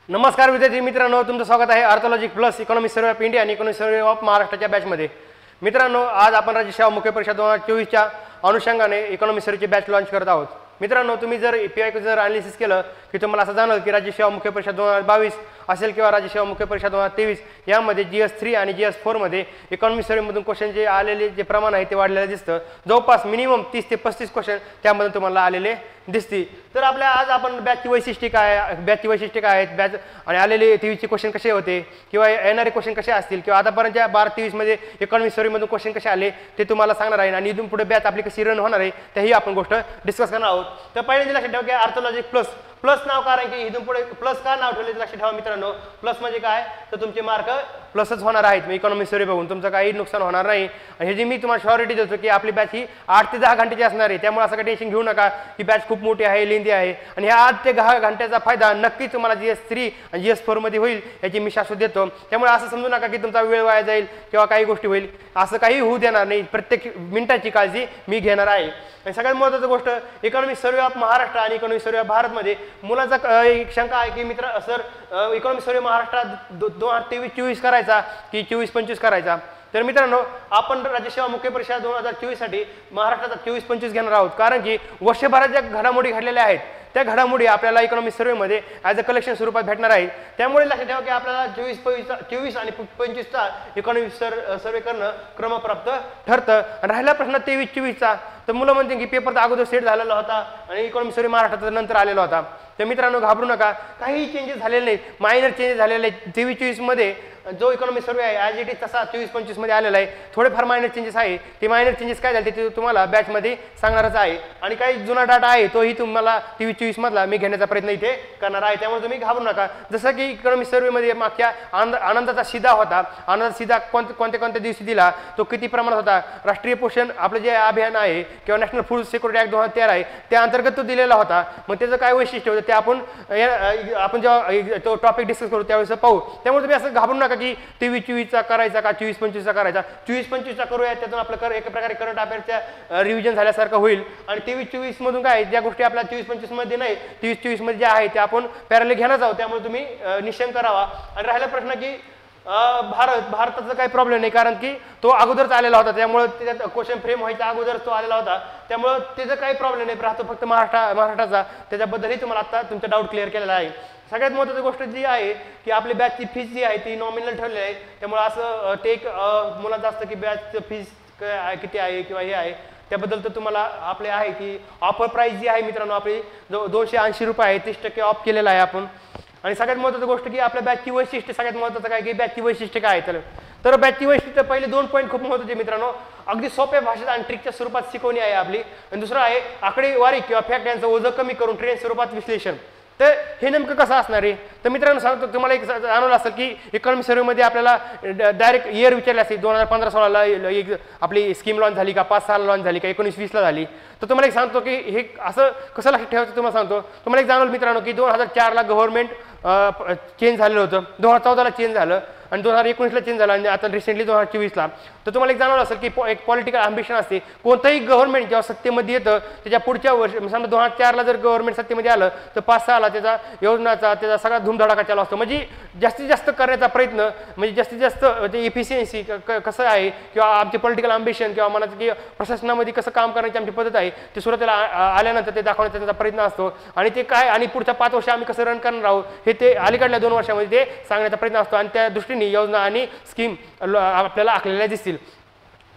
नमस्कार विद्यार्थी मित्रांनो, तुमचं स्वागत आहे आर्थोलॉजिक plus economic survey of India आणि इकॉनॉमिक सर्वे ऑफ महाराष्ट्राच्या बॅचमध्ये। मित्रांनो, आज आपण राज्य सेवा मुख्य परीक्षा 2024च्या अनुषंगाने इकॉनॉमिक सर्वेची बॅच लॉन्च करत आहोत। मित्रांनो, तुम्ही जर पीआयक्यू जर अनालिसिस केलं की तुम्हाला असं जाणवलं की राज्य सेवा मुख्य परीक्षा 2022 असेल किंवा राज्य सेवा मुख्य परीक्षा 2023 यामध्ये GS3 आणि GS4 मध्ये इकॉनॉमिक सर्वेमधून क्वेश्चन जे आलेले जे प्रमाण आहे ते वाढलेलं दिसतं। जवळपास मिनिमम 30 ते 35 क्वेश्चन त्यामध्ये तुम्हाला आलेले दिसतील। तर आपल्या आज आपण बॅचची वैशिष्ट्ये काय आहेत, बॅच आणि आलेले 23चे क्वेश्चन कसे होते किंवा येणारे क्वेश्चन कसे असतील किंवा आतापर्यंतच्या 12-23 मध्ये इकॉनॉमिक सर्वेमधून क्वेश्चन कसे आले ते तुम्हाला सांगणार आहे आणि इथून पुढे बॅच आपली कशी रन होणार आहे त्याही आपण गोष्ट डिस्कस करणार आहोत। तर पहिल्यांदा लक्षात ठेवा की आर्थोलॉजिक प्लस नाव कारण की इथून पुढे प्लस का नाव ठेवले लक्षात ठेवा मित्रांनो। प्लस म्हणजे काय तर तुमचे मार्क प्लसच होणार आहेत। मी इकॉनॉमिक सर्वे बघून तुमचं काही नुकसान होणार नाही आणि हे जी मी तुम्हाला श्योरिटी देतो की आपली बॅच ही 8 ते 10 घंटेची असणार आहे। त्यामुळे असं काही टेन्शन घेऊ नका की बॅच खूप मोठी आहे, लेंदी आहे आणि ह्या 8 ते 10 घंट्याचा फायदा नक्कीच तुम्हाला GS3 आणि GS4 मध्ये होईल याची मी शाश्वत देतो। त्यामुळे असं समजू नका की तुमचा वेळ वाया जाईल किंवा काही गोष्टी होईल, असं काही होऊ देणार नाही। प्रत्येक मिनिटाची काळजी मी घेणार आहे। आणि सगळ्यात महत्त्वाची गोष्ट इकॉनॉमिक सर्वे ऑफ महाराष्ट्र आणि इकॉनॉमिक सर्वे ऑफ भारतमध्ये मुलाचा एक शंका आहे की मित्र सर इकॉनॉमिक सर्वे महाराष्ट्रात 2023-24 करायचा की 24-25 करायचा। तर मित्रांनो, आपण राज्य सेवा मुख्य परीक्षा 2024 साठी महाराष्ट्राचा 24-25 घेणार आहोत कारण की वर्षभरात ज्या घडामोडी घडलेल्या आहेत त्या घडामोडी आपल्याला इकॉनॉमिक सर्वेमध्ये ॲज अ कलेक्शन स्वरूपात भेटणार आहेत। त्यामुळे लक्षात ठेवा की आपल्याला 24 आणि 25चा इकॉनॉमिक सर्वे करणं क्रमप्राप्त ठरतं। आणि राहिला प्रश्न 23-24चा, तर मुलं म्हणते की पेपर तर अगोदर सेट झालेला होता आणि इकॉनॉमिक सर्वे महाराष्ट्राचा नंतर आलेला होता। तर मित्रांनो, घाबरू नका, काही चेंजेस झालेले नाहीत, मायनर चेंजेस झालेले आहेत। 23-24 मध्ये जो इकॉनॉमिक सर्वे आहे ॲज इट इज तसा 24-25 मध्ये आलेला आहे। थोडेफार मायनर चेंजेस आहे, ते मायनर चेंजेस काय झाले ते तुम्हाला बॅचमध्ये सांगणारच आहे आणि काही जुना डाटा आहे तोही तुम्हाला 23-24 मधला मी घेण्याचा प्रयत्न इथे करणार आहे। त्यामुळे तुम्ही घाबरू नका। जसं की इकॉनॉमिक सर्वेमध्ये मागच्या आनंदाचा शिधा होता, आनंदाचा शिधा कोणत्या दिवशी दिला, तो किती प्रमाणात होता, राष्ट्रीय पोषण आपलं जे अभियान आहे किंवा नॅशनल फूड सिक्युरिटी ॲक्ट 2013 आहे त्या अंतर्गत तो दिलेला होता। मग त्याचं काय वैशिष्ट्य होतं ते आपण जेव्हा तो टॉपिक डिस्कस करू त्यावेळेस पाहू। त्यामुळे तुम्ही असं घाबरू नका की 23-24चा करायचा का 24-25चा करायचा। 24-25चा करूया, त्यातून आपलं एक प्रकारे करंट अफेअरच्या रिव्हिजन झाल्यासारखं होईल आणि 23-24 मधून काय ज्या गोष्टी आपल्या 24-25 मध्ये नाही 23-24 मध्ये ज्या आहेत त्या आपण पॅरलल घेणार आहोत। त्यामुळे तुम्ही निश्चय करावा। आणि राहिला प्रश्न की भारताचा काही प्रॉब्लेम नाही कारण की तो अगोदरच आलेला होता, त्यामुळे त्याच्यात क्वेश्चन फ्रेम व्हायचा अगोदर तो आलेला होता, त्यामुळे त्याचं काही प्रॉब्लेम नाही, राहतो फक्त महाराष्ट्राचा। त्याच्याबद्दलही तुम्हाला आता तुमचा डाऊट क्लिअर केलेला आहे। सगळ्यात महत्त्वाची गोष्ट जी आहे की आपली बॅचची फीस जी आहे ती नॉमिनल ठरलेली आहे। त्यामुळे असं ते एक मुलांचं असतं की बॅचचं फीस किती आहे किंवा हे आहे, त्याबद्दल तर तुम्हाला आपले आहे की ऑफर प्राइस जी आहे मित्रांनो आपली 280 रुपये आहे, 30% ऑफ केलेला आहे आपण। आणि सगळ्यात महत्त्वाची गोष्ट की आपल्या बॅचची वैशिष्ट्य सगळ्यात महत्त्वाचं काय की बॅचची वैशिष्ट्य काय आहे तर बॅचची वैशिष्ट्य पहिले 2 पॉईंट खूप महत्त्वाचे मित्रांनो। अगदी सोप्या भाषेत आणि ट्रिकच्या स्वरूपात शिकवणी आहे आपली आणि दुसरं आहे आकडेवारी किंवा फॅक्ट यांचं ओझं कमी करून ट्रेन स्वरूपात विश्लेषण। तर हे नेमकं कसं असणार आहे तर मित्रांनो सांगतो तुम्हाला एक जाणवलं असेल की इकॉनॉमिक सर्वेमध्ये आपल्याला डायरेक्ट इयर विचारले असेल 2015-16ला आपली स्कीम लॉन्च झाली का, 5-6 लॉन्च झाली का, 19-20ला झाली। तर तुम्हाला एक सांगतो की हे असं कसं लक्षात ठेवायचं तुम्हाला सांगतो। तुम्हाला एक जाणवलं मित्रांनो की 2004ला गव्हर्नमेंट चेंज झालेलं होतं, 2014ला चेंज झालं आणि 2019ला चेंज झालं आणि आता रिसेंटली 2024ला। तर तुम्हाला एक जाणवलं असेल की एक पॉलिटिकल अम्बिशन असते, कोणतंही गव्हर्नमेंट जेव्हा सत्तेमध्ये येतं त्याच्या पुढच्या वर्षी समजा 2004ला जर गव्हर्नमेंट सत्तेमध्ये आलं तर 5-6ला त्याचा योजनाचा त्याचा सगळा धुमधडाका चालू असतो। म्हणजे जास्तीत जास्त करण्याचा प्रयत्न, म्हणजे जास्तीत जास्त इफिशियन्सी कसं आहे किंवा आमचे पॉलिटिकल अम्बिशन किंवा म्हणायचं की प्रशासनामध्ये कसं काम करण्याची आमची पद्धत आहे ते सुरुवातीला आल्यानंतर ते दाखवण्याचा त्यांचा प्रयत्न असतो आणि ते काय आणि पुढच्या 5 वर्ष आम्ही कसं रन करणार आहोत हे ते अलीकडल्या 2 वर्षामध्ये ते सांगण्याचा प्रयत्न असतो आणि त्या दृष्टीने योजना आणि स्कीम आपल्याला आखलेल्या दिसतील।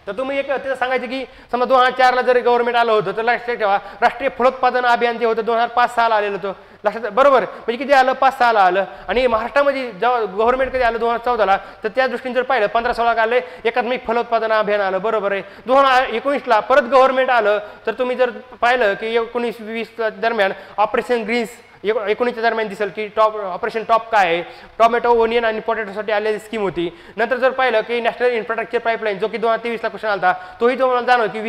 तर तुम्ही एक त्याचं सांगायचं की समजा 2004ला जर गव्हर्नमेंट आलं होतं तर लक्षात ठेवा राष्ट्रीय फलोत्पादन अभियान जे होतं 2005-6ला आलेलं होतं, लक्षात बरोबर, म्हणजे किती आलं 5-6ला आलं। आणि महाराष्ट्रामध्ये जेव्हा गव्हर्नमेंट कधी आलं 2014ला तर त्या दृष्टीने जर पाहिलं 15-16 आलं एकात्मिक फलोत्पादन अभियान आलं, बरोबर आहे। 2019ला परत गव्हर्नमेंट आलं तर तुम्ही जर पाहिलं की 19-20 दरम्यान ऑपरेशन ग्रीन्स 19च्या दरम्यान दिसेल की ऑपरेशन टॉप काय आहे, टोमॅटो, ओनियन आणि पोटॅटोसाठी आलेली स्कीम होती। नंतर जर पाहिलं की नॅशनल इन्फ्रास्ट्रक्चर पाईपलाईन जो की 2023ला क्वेश्चन आला तोही तुम्हाला जाणवलं की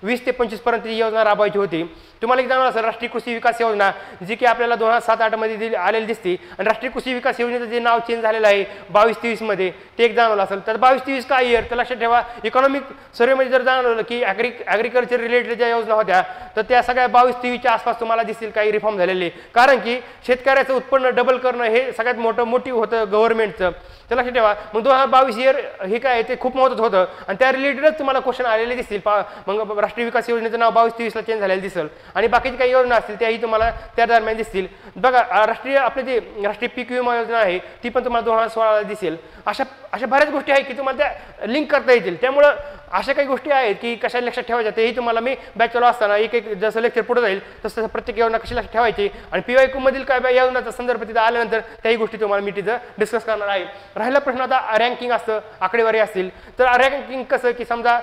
20 ते 25 पर्यंत ही योजना राबवायची होती। तुम्हाला एक जाणवलं असेल राष्ट्रीय कृषी विकास योजना जी की आपल्याला 2007-8 मध्ये आलेली दिसते आणि राष्ट्रीय कृषी विकास योजनेचं जे नाव चेंज झालेलं आहे 22-23 मध्ये ते एक जाणवलं असेल। तर 22-23 काय इयर तर लक्षात ठेवा इकॉनॉमिक सर्वेमध्ये जर जाणवलं की ॲग्रिकल्चर रिलेटेड ज्या योजना होत्या तर त्या सगळ्या 22-23च्या आसपास तुम्हाला दिसतील काही रिफॉर्म झालेले, कारण की शेतकऱ्याचं उत्पन्न डबल करणं हे सगळ्यात मोठं मोटिव्ह होतं गव्हर्नमेंटचं, ते लक्षात ठेवा. मग 2022 इयर हे काय ते खूप महत्त्वाचं होतं आणि त्या रिलेटेडच तुम्हाला क्वेश्चन आलेले दिसतील. मग राष्ट्रीय विकास योजनेचं नाव 22-23 ला चेंज झालेलं दिसेल आणि बाकीची काही योजना असतील त्याही तुम्हाला त्या दरम्यान दिसतील. बघा आपले जे राष्ट्रीय पीक विमा योजना आहे ती पण तुम्हाला 2016 ला दिसेल. अशा बऱ्याच गोष्टी आहेत की तुम्हाला त्या लिंक करता येतील. त्यामुळं अशा काही गोष्टी आहेत की कशा लक्षात ठेवायच्या तेही तुम्हाला मी बॅच चालू असताना एक जसं लेक्चर पुढे जाईल तसं प्रत्येक योजना कशी लक्षात ठेवायची आणि PYQ मधील काय योजनाचा संदर्भ तिथं आल्यानंतर त्याही गोष्टी तुम्हाला मी तिथं डिस्कस करणार आहे. राहिला प्रश्न आता रँकिंग असतं, आकडेवारी असतील. तर रँकिंग कसं की समजा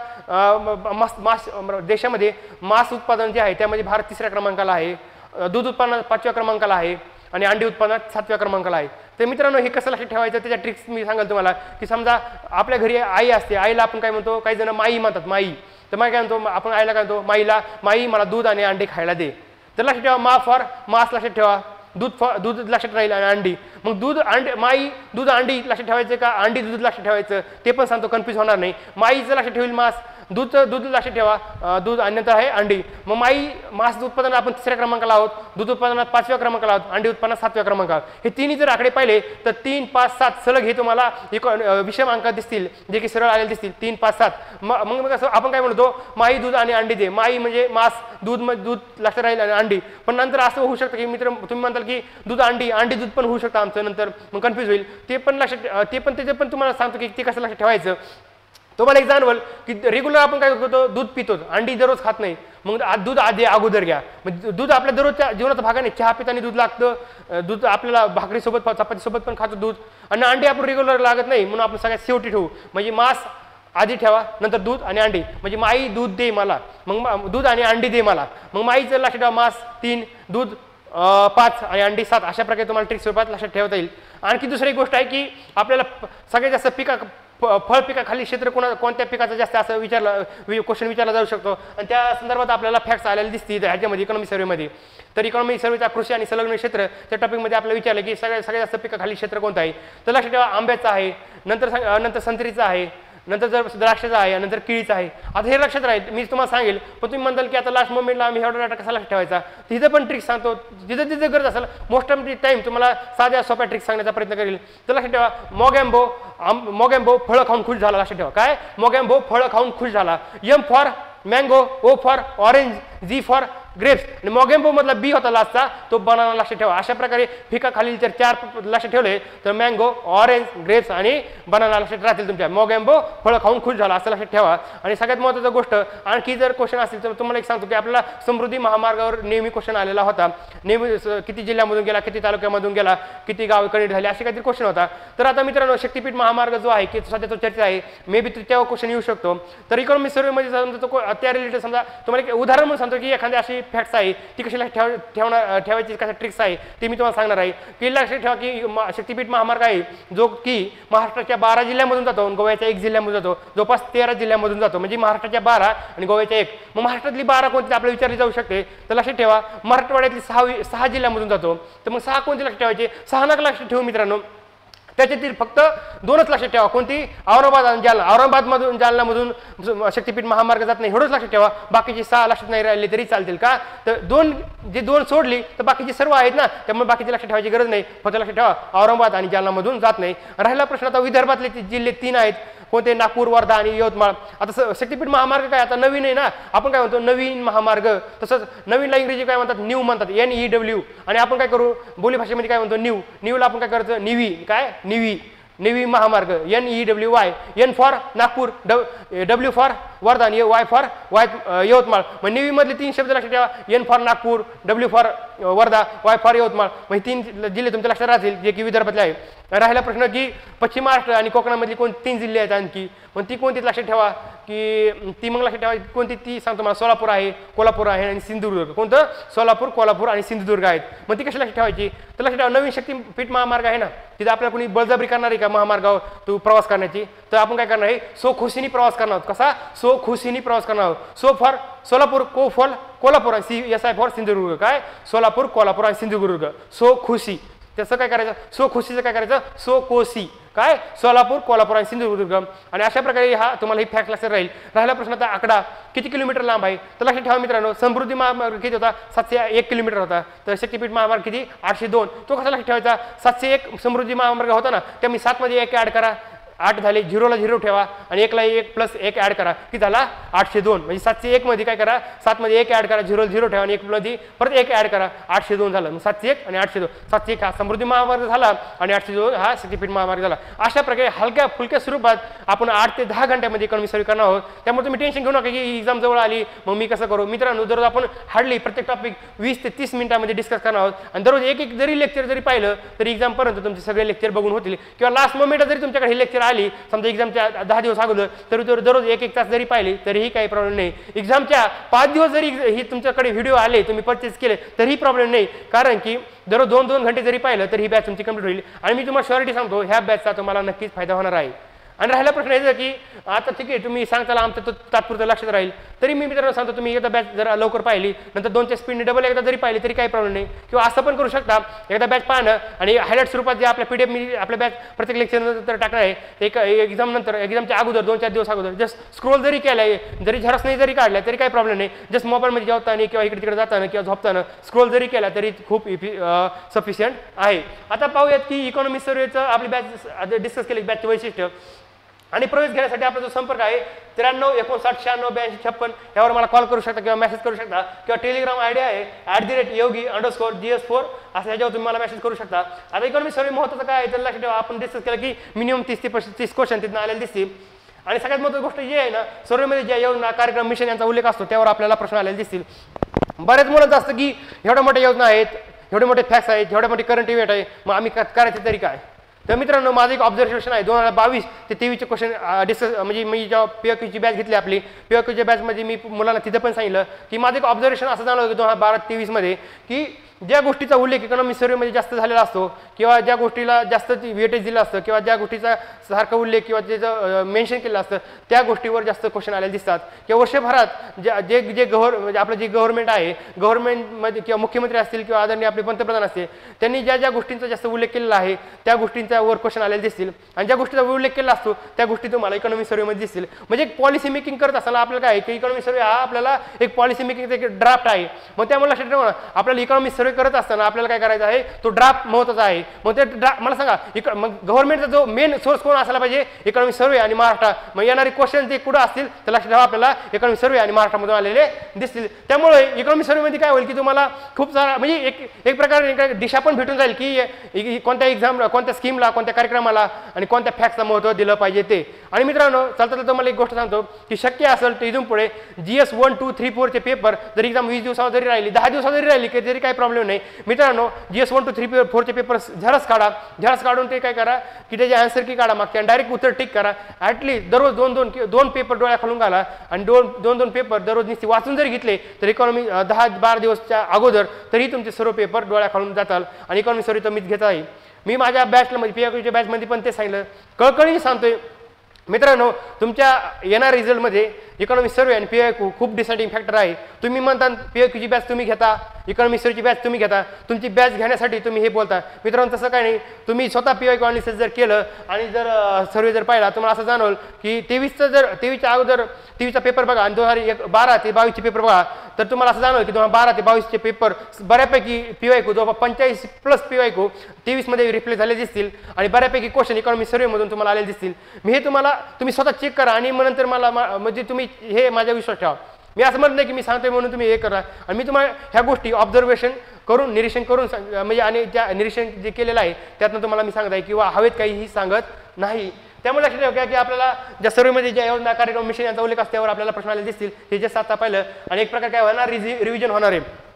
देशामध्ये मांस उत्पादन जे आहे त्यामध्ये भारत 3ऱ्या क्रमांकाला आहे, दूध उत्पादनात 5व्या क्रमांकाला आहे आणि अंडी उत्पादनात 7व्या क्रमांकाला आहे. तर मित्रांनो हे कसं लक्षात ठेवायचं त्याच्या ट्रिक्स मी सांगाल तुम्हाला. की समजा आपल्या घरी आई असते, आईला आपण काय म्हणतो, काही जण माई म्हणतात, माई. तर माई काय म्हणतो, आपण आईला काय म्हणतो, माई मला दूध आणि अंडे खायला दे. तर लक्षात ठेवा मास लक्षात ठेवा, दूध लक्षात राहील आणि अंडी. मग माई दूध अंडी लक्षात ठेवायचं का अंडी दूध लक्षात ठेवायचं ते पण सांगतो, कन्फ्यूज होणार नाही. माईचं लक्षात ठेवील मास, दूध लक्षात ठेवा, दूध आणि नंतर आहे अंडी. मग मास उत्पादनात आपण 3ऱ्या क्रमांकाला आहोत, दूध उत्पादनात 5व्या क्रमांकाला आहोत, अंडी उत्पादनात 7व्या क्रमांकाला. हे तिन्ही जर आकडे पाहिले तर 3, 5, 7 सलग हे तुम्हाला विषम अंक दिसतील जे की सरळ आलेले दिसतील. 3, 5, 7. मग कसं आपण काय म्हणतो, माई दूध आणि अंडी दे. माई म्हणजे मास, दूध लक्षात राहील आणि अंडी. पण नंतर असं होऊ शकतं की मित्र तुम्ही म्हणताल की दूध अंडी दूध पण होऊ शकतं आमचं, नंतर मग कन्फ्यूज होईल. ते पण त्याचे पण तुम्हाला सांगतो की ते कसं लक्षात ठेवायचं. तुम्हाला एक जाणवल की रेग्युलर आपण काय करतो, दूध पितो, अंडी दररोज खात नाही. मग दूध आधी अगोदर घ्या. म्हणजे दूध आपल्या दररोजच्या जीवनाचा भाग आहे. चहा पिताना दूध लागतं, दूध आपल्याला भाकरीसोबत चपातीसोबत पण खातो दूध. आणि अंडी आपण रेग्युलर लागत नाही म्हणून आपण सगळ्यात शेवटी ठेवू. म्हणजे मांस आधी ठेवा, नंतर दूध आणि अंडी. म्हणजे माई दूध दे मला, मग दूध आणि अंडी दे मला. मग माईचं लक्षात ठेवा मांस 3, दूध 5 आणि अंडी 7. अशा प्रकारे तुम्हाला ट्रिक स्वरूपात लक्षात ठेवता येईल. आणखी दुसरी गोष्ट आहे की आपल्याला सगळ्यात जास्त फळ पिकाखाली क्षेत्र कोणत्या पिकाचं जास्त असं क्वेश्चन विचारला जाऊ शकतो आणि त्या संदर्भात आपल्याला फॅक्ट्स आलेले दिसतील ह्याच्यामध्ये इकॉनॉमी सर्वेमध्ये. तर इकॉनॉमी सर्वेचा कृषी आणि संलग्न क्षेत्र त्या टॉपिकमध्ये आपल्याला विचारलं की सगळ्यात जास्त पिकाखाली क्षेत्र कोणतं आहे. तर लक्षात ठेवा आंब्याचं आहे, नंतर संत्रीचं आहे, नंतर जर द्राक्षाचं आहे, नंतर केळीचं आहे. आता हे लक्षात राहील, मी तुम्हाला सांगेल. पण तुम्ही म्हणताल की आता लास्ट मोमेंटला आम्ही एवढा डाटा कसा लक्षात ठेवायचा. तिथं पण ट्रिक सांगतो, जिथं गरज असेल मोस्ट ऑफ द टाइम तुम्हाला साध्या सोप्या ट्रिक सांगण्याचा प्रयत्न करेल. तर लक्षात ठेवा मोगॅम्बो फळं खाऊन खुश झाला. लक्षात ठेवा काय, मोगॅम्बो फळं खाऊन खुश झाला. M for mango, O for orange, G for grapes आणि मोगॅम्बो मधला बी होता लास्टचा तो बनाना. लक्षात ठेवा. अशा प्रकारे पिकाखालील जर 4 लक्षात ठेवले तर मँगो, ऑरेंज, ग्रेप्स आणि बनाना लक्षात राहतील तुमच्या. मोगॅम्बो फळं खाऊन खुश झाला असं लक्षात ठेवा. आणि सगळ्यात महत्त्वाची गोष्ट आणखी जर क्वेश्चन असेल तर तुम्हाला एक सांगतो की आपल्याला समृद्धी महामार्गावर नेहमी क्वेश्चन आलेला होता. नेहमी किती जिल्ह्यामधून गेला, किती तालुक्यामधून गेला, किती गावे कनेक्ट झाली, असे काहीतरी क्वेश्चन होता. तर आता मित्रांनो शक्तीपीठ महामार्ग जो आहे की सध्या तो चर्चा आहे, मे बी त्यावर क्वेश्चन येऊ शकतो. तर इकॉनॉमी सर्वेमध्ये समजा तो त्या रिलेटेड समजा तुम्हाला एक उदाहरण म्हणून सांगतो की एखादी अशी फॅक्ट्स आहे ती कशी ठेवायची, कशा ट्रिक्स आहे ते मी तुम्हाला सांगणार आहे. की लक्षात ठेवा की शक्तीपीठ महामार्ग आहे जो की महाराष्ट्राच्या 12 जिल्ह्यामधून जातो आणि गोव्याच्या 1 जिल्ह्यामधून जातो. जवळपास 13 जिल्ह्यामधून जातो. म्हणजे महाराष्ट्राच्या 12 आणि गोव्याच्या 1. मग महाराष्ट्रातली 12 कोणती आपल्याला विचारली जाऊ शकते. तर लक्षात ठेवा मराठवाड्यातली 6 जिल्ह्यामधून जातो. तर मग 6 कोणती लक्षात ठेवायचे, 6 नका लक्षात ठेवू मित्रांनो. त्याच्यातील फक्त 2च लक्षात ठेवा. कोणती, औरंगाबाद आणि जालना. औरंगाबादमधून जालनामधून शक्तीपीठ महामार्ग जात नाही एवढंच लक्षात ठेवा. बाकीची 6 लक्षात नाही राहिले तरी चालतील का. तर 2 सोडली तर बाकीची सर्व आहेत ना, त्यामुळे बाकीची लक्षात ठेवायची गरज नाही. फक्त लक्षात ठेवा औरंगाबाद आणि जालनामधून जात नाही. राहिला प्रश्न आता विदर्भातले जिल्हे 3 आहेत कोणते, नागपूर, वर्धा आणि यवतमाळ. आता शक्तीपीठ महामार्ग काय आता नवीन आहे ना, आपण काय म्हणतो नवीन महामार्ग. तसंच नवीनला इंग्रजी काय म्हणतात, न्यू म्हणतात, NEW. आणि आपण काय करू बोली भाषेमध्ये काय म्हणतो न्यूला आपण काय करतो निवी, काय निवी महामार्ग NEWY. N for Nagpur, W for Wardha आणि Y फॉर यवतमाळ. मग निवी मधले 3 शब्द लक्षात ठेवा. N for Nagpur, W for Wardha, Y for Yavatmal. मग 3 जिल्हे तुमच्या लक्षात राहतील जे की विदर्भातले आहे. राहिला प्रश्न की पश्चिम महाराष्ट्र आणि कोकणामधली 3 जिल्हे आहेत आणखी. मग ती कोणती लक्षात ठेवा की ती मग लक्षात ठेवा कोणती ती सांगतो मला. सोलापूर आहे, कोल्हापूर आहे आणि सिंधुदुर्ग. कोणतं, सोलापूर, कोल्हापूर आणि सिंधुदुर्ग आहेत. मग ती कशी लक्षात ठेवायची. तर लक्षात ठेवा नवीन शक्तीपीठ महामार्ग आहे ना, तिथे आपल्याला कोणी बळजबरी करणार आहे का महामार्गावर तू प्रवास करण्याची. तर आपण काय करणार आहे, सो खुशीनी प्रवास करणार आहोत. कसा, सो खुशीनी प्रवास करणार आहोत. सो फॉर सोलापूर, को फॉर कोल्हापूर आणि SI फॉर सिंधुदुर्ग. काय, सोलापूर, कोल्हापूर आणि सिंधुदुर्ग. सो खुशी. त्याचं काय करायचं, सो खुशीचं काय करायचं, सो कोसी. काय सोलापूर, कोल्हापूर आणि सिंधुदुर्ग. आणि अशा प्रकारे हा तुम्हाला ही फॅक्ट लक्षात राहील. राहिला प्रश्न आता आकडा किती किलोमीटर लांब आहे, तर लक्षात ठेवा मित्रांनो, समृद्धी महामार्ग किती होता, 701 किलोमीटर होता. तर शक्तीपीठ महामार्ग किती, 802. तो कसा लक्षात ठेवायचा, 701 समृद्धी महामार्ग होता ना, त्या मी 7 मध्ये 1 ॲड करा, 8 झाले, 0ला 0 ठेवा आणि 1ला 1 प्लस 1 ॲड करा, किती झाला 802. म्हणजे 701 मध्ये काय करा, 7 मध्ये 1 ॲड करा, 0ला 0 ठेवा आणि 1 मध्ये परत 1 ॲड करा, 802 झालं. 701 आणि 802, 701 हा समृद्धी महामार्ग झाला आणि 802 हा शक्तीपीठ महामार्ग झाला. अशा प्रकारे हलक्या फुलक्या स्वरूपात आपण 8 ते 10 घंट्यामध्ये इकॉनॉमी सर्वे करणार आहोत. त्यामुळे तुम्ही टेन्शन घेऊ नका की एक्झाम जवळ आली मग मी कसं करू. मित्रांनो, दररोज आपण हार्डली प्रत्येक टॉपिक 20 ते 30 मिनिटांमध्ये डिस्कस करणार आहोत आणि दररोज एक एक जरी लेक्चर जरी पाहिलं तरी एक्झामपर्यंत तुमचे सगळे लेक्चर बघून होतील. किंवा लास्ट मोमेंट जरी तुमच्याकडे ही लेक्चर आली, समजा एक्झामच्या 10 दिवस अगोदर, तरी दररोज 1-1 तास जरी पाहिले तरीही काही प्रॉब्लेम नाही. एक्झामच्या 5 दिवस जरी ही तुमच्याकडे व्हिडिओ आले, तुम्ही परचेस केले तरीही प्रॉब्लेम नाही, कारण की दररोज 2-2 घंटे जरी पाहिलं तर ही बॅच तुमची कंप्लीट होईल. आणि मी तुम्हाला श्युअरिटी सांगतो, ह्या बॅचचा तुम्हाला नक्कीच फायदा होणार आहे. आणि राहिला प्रश्न यायचा की आता ठीक आहे तुम्ही सांगताला आमचं तो तात्पुरतं लक्षात राहील, तरी मी मित्रांनो सांगतो तुम्ही एकदा बॅच जरा लवकर पाहिली, नंतर 2च्या स्पीडने डबल एकदा जरी पाहिली तरी काही प्रॉब्लेम नाही. किंवा असं पण करू शकता, एकदा बॅच पाहणं आणि हायलाईट स्वरूपात जे आपल्या PDF मी आपल्या बॅच प्रत्येक लेक्चर नंतर टाकणार आहे, एक एक्झाम नंतर एक्झामच्या अगोदर 2-4 दिवस अगोदर जस्ट स्क्रोल जरी केला आहे, जरी झरस नाही जरी काढला तरी काही प्रॉब्लेम नाही. जस्ट मोबाईलमध्ये जेवताना किंवा इकडे तिकडे जाताना किंवा झोपताना स्क्रोल जरी केला तरी खूप सफिशियंट आहे. आता पाहूयात की इकॉनॉमी सर्वेचं आपली बॅच डिस्कस केली, बॅचचे वैशिष्ट्य आणि प्रवेश घेण्यासाठी आपला जो संपर्क आहे 93 59 96 82 56 यावर मला कॉल करू शकता किंवा मेसेज करू शकता. किंवा टेलिग्राम आयडी आहे @yogi_gs4 असं ह्याच्यावर तुम्ही मला मेसेज करू शकता. आता इकॉनॉमी सर्वे महत्त्वाचं काय आहे तर लक्षात ठेवा, आपण डिस्कस केलं की मिनिमम 30 ते 35 क्वेश्चन तिथं आलेले दिसतील. आणि सगळ्यात महत्त्वाची गोष्ट जी आहे ना, सर्वेमध्ये ज्या योजना कार्यक्रम मिशन यांचा उल्लेख असतो त्यावर आपल्याला प्रश्न आलेले दिसतील. बऱ्याच मुलांचं असतं की एवढ्या मोठ्या योजना आहेत, एवढे मोठे फॅक्ट्स आहेत, एवढ्या मोठे करंट इव्हेंट आहे, मग आम्ही करायचं तरी काय. तर मित्रांनो, माझं एक ऑब्झर्वेशन आहे, 2022 ते 23चे क्वेश्चन डिस्कस, म्हणजे मी जेव्हा POQची बॅच घेतली आपली POQच्या बॅचमध्ये मी मुलांना तिथं पण सांगितलं की माझं एक ऑब्झर्वेशन असं जाणवलं की 2012-23 मध्ये की ज्या गोष्टीचा उल्लेख इकॉनॉमी सर्वेमध्ये जास्त झालेला असतो किंवा ज्या गोष्टीला जास्त वेटेज दिलं असतं किंवा ज्या गोष्टीचा सारखा उल्लेख किंवा त्याचं मेन्शन केलं असतं त्या गोष्टीवर जास्त क्वेश्चन आलेले दिसतात. किंवा वर्षभरात जे म्हणजे आपलं जे गव्हर्नमेंट आहे, गव्हर्नमेंटमध्ये किंवा मुख्यमंत्री असतील किंवा आदरणीय आपले पंतप्रधान असतील, त्यांनी ज्या ज्या गोष्टींचा जास्त उल्लेख केलेला आहे त्या गोष्टींचा वर क्वेश्चन आलेले दिसतील. आणि ज्या गोष्टीचा उल्लेख केला असतो त्या गोष्टी तुम्हाला इकॉनॉमी सर्वेमध्ये दिसतील. म्हणजे एक पॉलिसी मेकिंग करत असताना आपल्याला काय की इकॉनॉमी सर्वे हा आपल्याला एक पॉलिसी मेकिंगचा एक ड्राफ्ट आहे. मग त्यामुळे लक्षात ठेवा, आपल्याला इकॉनॉमी सर्वे करत असताना आपल्याला काय करायचं आहे, तो ड्राफ्ट महत्त्वाचा आहे. मग ते मला सांगा, मग गव्हर्नमेंटचा जो मेन सोर्स कोण असायला पाहिजे, इकॉनॉमी सर्वे आणि महाराष्ट्र. मग येणारे क्वेश्चन ते कुठं असतील तर लक्षात ठेवा, आपल्याला इकॉनॉमी सर्वे आणि महाराष्ट्रामधून आलेले दिसतील. त्यामुळे इकॉनॉमी सर्वेमध्ये काय होईल की तुम्हाला खूप सारा म्हणजे एक प्रकारे दिशा पण भेटून जाईल की कोणत्या एक्झाम, कोणत्या स्कीमला, कोणत्या कार्यक्रमाला आणि कोणत्या फॅक्टला महत्त्व दिलं पाहिजे ते. आणि मित्रांनो, चालता तुम्हाला एक गोष्ट सांगतो की शक्य असेल तर इथून पुढे GS 1, 2, 3, 4चे पेपर जर एक्झाम 20 दिवसावर जरी राहिली, 10 दिवसावर जरी राहिली की तरी काही प्रॉब्लेम नाही. मित्रांनो, GS 1, 2, 3, 4चे पेपर झरस काढा, झरस काढून ते काय करा की त्याचे आन्सर की काढा मागच्या डायरेक्ट उत्तर टिक करा. ॲटलीस्ट दररोज 2 पेपर डोळ्या खालून घाला आणि 2 पेपर दररोज नुसते वाचून जरी घेतले तर इकॉनॉमी 10-12 दिवसच्या अगोदर तरी तुमचे सर्व पेपर डोळ्या खालून जातात. आणि इकॉनॉमी सर्वे तर मीच घेत आहे. मी माझ्या बॅचला POQच्या बॅचमध्ये पण ते सांगितलं, कळकळीने सांगतोय मित्रांनो, तुमच्या येणाऱ्या रिझल्टमध्ये इकॉनॉमी सर्वे आणि POQ खूप डिसाइडिंग फॅक्टर आहे. तुम्ही म्हणता POQची बॅच तुम्ही घेता, इकॉनॉमी सर्वेची बॅच तुम्ही घेता, तुमची बॅच घेण्यासाठी तुम्ही हे बोलता. मित्रांनो, तसं काय नाही. तुम्ही स्वतः POQ अनालिसिस जर केलं आणि जर सर्वे जर पाहिला, तुम्हाला असं जाणवलं की 23च्या अगोदर 23चा पेपर बघा आणि 2012 ते 22चे पेपर बघा, तर तुम्हाला असं जाणवलं की 2012 ते 22चे पेपर बऱ्यापैकी POQ जवळपास 45+ POQ 23मध्ये रिप्लेस झाले दिसतील आणि बऱ्यापैकी क्वेश्चन इकॉनॉमी सर्वेमधून तुम्हाला आलेले दिसतील. मी हे तुम्ही स्वतः चेक करा आणि मग नंतर मला म्हणजे तुम्ही हे माझ्या विश्वास ठेवा. मी असं म्हणत नाही की मी सांगतोय म्हणून तुम्ही हे करा. आणि मी तुम्हाला ह्या गोष्टी ऑब्झर्वेशन करून, निरीक्षण करून म्हणजे आणि ज्या निरीक्षण जे केलेलं आहे त्यातनं तुम्हाला मी सांगत आहे किंवा हवेत काहीही सांगत नाही. त्यामुळे लक्षात ठेवा की आपल्याला ज्या सर्वेमध्ये ज्या योजना कार्यक्रम मिशन यांचा उल्लेख असतो त्यावर आपल्याला प्रश्न आलेले दिसतील. हे जे आता पाहिलं आणि एक प्रकार काय होणार, रिव्हिजन होणार आहे.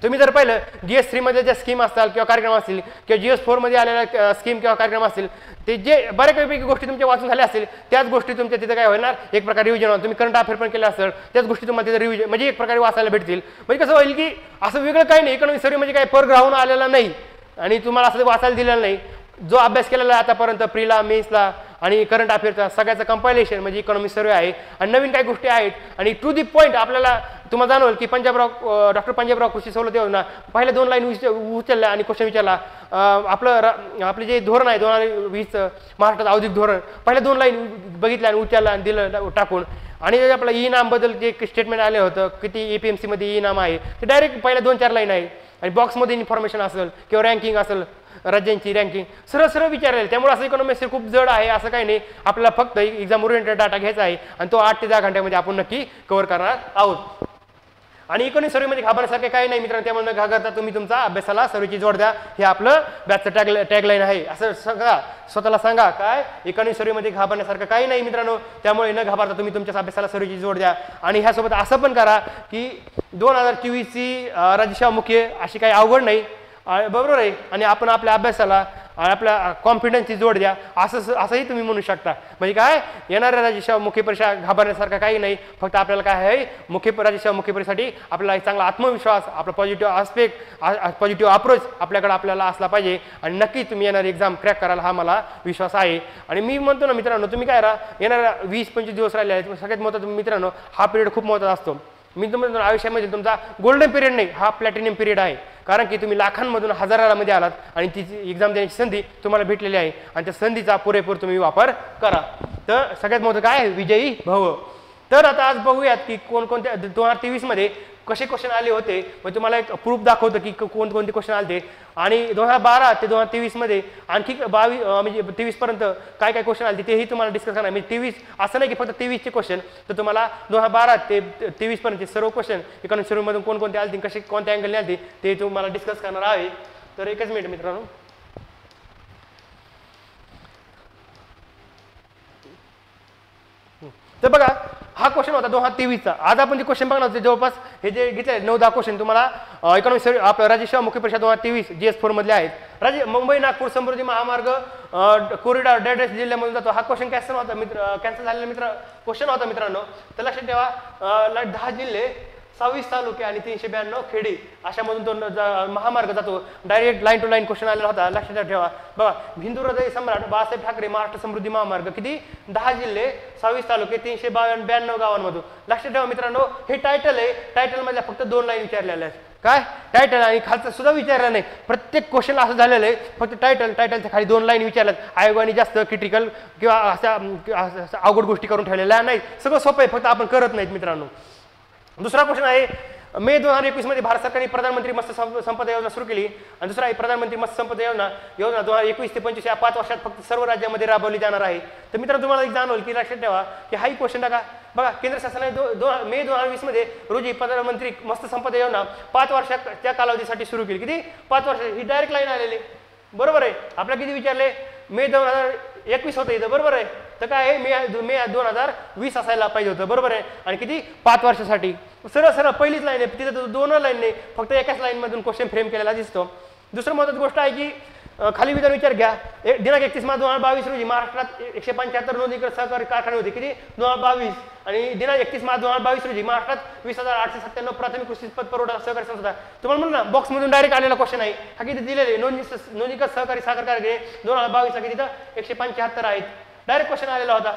तुम्ही जर पाहिलं GS 3 मध्ये ज्या स्कीम असतील किंवा कार्यक्रम असतील किंवा GS 4 मध्ये आलेल्या स्कीम किंवा कार्यक्रम असतील, ते जे बऱ्यापैकी गोष्टी तुमच्या वाचून झाल्या असतील त्याच गोष्टी तुमच्या तिथे काय होणार, एक प्रकारे रिव्हिजन होणार. तुम्ही करंट अफेअर पण केले असेल त्याच गोष्टी तुम्हाला तिथे रिव्हिजन म्हणजे एक प्रकारे वाचायला भेटतील. म्हणजे कसं होईल की असं वेगळं काही नाही, इकॉनॉमी सर्वे म्हणजे काय पर ग्राउंड आलेला नाही आणि तुम्हाला असं वाचायला दिलेलं नाही. जो अभ्यास केलेला आहे आतापर्यंत प्रीला, मेन्सला आणि करंट अफेअरचा सगळ्याचं कंपायलेशन म्हणजे इकॉनॉमिक सर्वे आहे आणि नवीन काही गोष्टी आहेत आणि टू दी पॉईंट आपल्याला तुम्हाला जाणवेल की डॉक्टर पंजाबराव कृषी सवलत योजना पहिल्या 2 लाईन उचलल्या आणि क्वेश्चन विचारला आपले जे धोरण आहे 2020 महाराष्ट्राचं औद्योगिक धोरण पहिल्या 2 लाईन बघितल्या आणि उचलला आणि दिलं टाकून आणि आपलं ई नामबद्दल जे स्टेटमेंट आलं होतं किती APMC मध्ये ई नाम आहे ते डायरेक्ट पहिल्या 2-4 लाईन आहे आणि बॉक्समध्ये इन्फॉर्मेशन असेल किंवा रँकिंग असेल राज्यांची रँकिंग सरळ विचारेल त्यामुळे असं इकॉनॉमिक्स खूप जड आहे असं काही नाही आपल्याला फक्त एक्झाम ओरिएंटेड डाटा घ्यायचा आहे आणि तो 8 ते 10 घंट्यामध्ये आपण नक्की कव्हर करणार आहोत आणि इकॉनॉमिक सर्वेमध्ये घाबरण्यासारखे काही नाही मित्रांनो त्यामुळे न घाबरता तुम्ही तुमचा अभ्यासाला सर्वेची जोड द्या हे आपलं बॅचचं टॅगलाईन आहे असं सांगा स्वतःला सांगा काय इकॉनॉमिक सर्वेमध्ये घाबरण्यासारखं काही नाही मित्रांनो त्यामुळे न घाबरता तुम्ही तुमच्या अभ्यासाला सर्वेची जोड द्या आणि ह्यासोबत असं पण करा की 2024 ची राज्यसेवा मुख्य अशी काही अवघड नाही बरोबर आहे आणि आपण आपल्या अभ्यासाला आपल्या कॉन्फिडन्सची जोड द्या असंही तुम्ही म्हणू शकता म्हणजे काय येणाऱ्या राज्यसेवा मुख्य परीक्षा घाबरण्यासारखं काही नाही फक्त आपल्याला काय आहे राज्यसेवा मुख्य परीक्षेसाठी आपल्याला एक चांगला आत्मविश्वास आपला पॉझिटिव्ह आस्पेक्ट पॉझिटिव्ह अप्रोच आपल्याला असला पाहिजे आणि नक्की तुम्ही येणारी एक्झाम क्रॅक कराल हा मला विश्वास आहे आणि मी म्हणतो ना मित्रांनो तुम्ही काय येणाऱ्या 20-25 दिवस राहिले आहेत सगळ्यात महत्त्वाचं मित्रांनो हा पिरियड खूप महत्त्वाचा असतो मी तुम्हाला आयुष्यामध्ये तुमचा गोल्डन पिरियड नाही हा प्लॅटिनियम पिरियड आहे कारण की तुम्ही लाखांमधून हजारामध्ये आलात आणि तिची एक्झाम देण्याची संधी तुम्हाला भेटलेली आहे आणि त्या संधीचा पुरेपूर तुम्ही वापर करा तर सगळ्यात महत्त्वाचं काय विजयी भव तर आता आज बघूयात की कोणकोणत्या 2023 मध्ये कसे क्वेश्चन आले होते मग तुम्हाला एक प्रूफ दाखवतं की कोणकोणते क्वेश्चन आले आणि 2012 ते 2023 मध्ये आणखी 22 म्हणजे 23 पर्यंत काय काय क्वेश्चन आले तेही तुम्हाला डिस्कस करणार म्हणजे 23 असं नाही की फक्त 23 चे क्वेश्चन तर तुम्हाला 2012 ते 23 पर्यंत सर्व क्वेश्चन इकॉनॉमिक सर्वेमधून कोणकोणते आले कसे कोणत्या अँगलने आले ते तुम्हाला डिस्कस करणार आहे तर एकच मिनिट मित्रांनो तर बघा हा क्वेश्चन होता 2023चा आज आपण जे क्वेश्चन बघणार होते जवळपास हे जे घेतले 9-10 क्वेश्चन तुम्हाला इकॉनॉमिक सर्वे आपल्या राज्यसेवा मुख्य परीक्षा 2023 GS4 मधले आहेत मुंबई नागपूर समृद्धी महामार्ग कॉरिडॉर डेड जिल्ह्यामधून जातो हा क्वेश्चन कॅन्सल झालेला क्वेश्चन होता मित्रांनो तर लक्षात ठेवा 10 जिल्हे 26 तालुके आणि 392 खेडी अशामधून तो महामार्ग जातो direct line to line question आलेला होता लक्षात ठेवा बघा हिंदू हृदय सम्राट बाळासाहेब ठाकरे महाराष्ट्र समृद्धी महामार्ग किती 10 जिल्हे 26 तालुके 392 गावांमधून लक्षात ठेवा मित्रांनो हे टायटल आहे टायटल मधल्या फक्त 2 लाईन विचारलेल्या आहेत काय टायटल आणि खालचं सुद्धा विचारलं नाही प्रत्येक क्वेश्चन असं झालेलं आहे फक्त टायटलच्या खाली 2 लाईन विचारल्यात आयोगाने जास्त क्रिटिकल किंवा अशा अवघड गोष्टी करून ठेवलेल्या नाही सगळं सोपं आहे फक्त आपण करत नाहीत मित्रांनो दुसरा क्वेश्चन आहे मे 2021 मध्ये भारत सरकारने प्रधानमंत्री मत्स्य संपदा योजना सुरू केली आणि दुसरा आहे प्रधानमंत्री मत्स्य संपदा योजना 2021 ते 25 या 5 वर्षात फक्त सर्व राज्यांमध्ये राबवली जाणार आहे तर मित्रांनो तुम्हाला एक जाणवल की लक्षात ठेवा की हाही क्वेश्चन टाका बघा केंद्र शासनाने मे 2020 मध्ये रोजी प्रधानमंत्री मत्स्य संपदा योजना 5 वर्षाच्या कालावधीसाठी सुरू केली किती 5 वर्ष ही डायरेक्ट लाईन आलेली बरोबर आहे आपल्याला किती विचारले मे 2021 होतं इथं बरोबर आहे तर काय आहे मे 2020 असायला पाहिजे होतं बरोबर आहे आणि किती 5 वर्षासाठी सरळ पहिलीच लाईन आहे तिथं 2 लाईन नाही फक्त एकाच लाईन मधून क्वेश्चन फ्रेम केलेला दिसतो दुसरं महत्त्वाची गोष्ट आहे की खाली विचार घ्या दिनांक 31 मार्च 2022 रोजी महाराष्ट्रात 175 नोंदणीकृत सहकारी कारखाने होते किती 2022 आणि दिनांक 31 मार्च 2022 रोजी महाराष्ट्रात 20,897 प्राथमिक कृषी उत्पन्न पुरवठा सहकारी संस्था तुम्हाला म्हणून ना बॉक्स मधून डायरेक्ट आलेला क्वेश्न आहे हा किती दिलेले नोंदणीकृत सहकारी साखर कारखाने 2022 ला किती तर 175 आहेत डायरेक्ट क्वेश्चन आलेला होता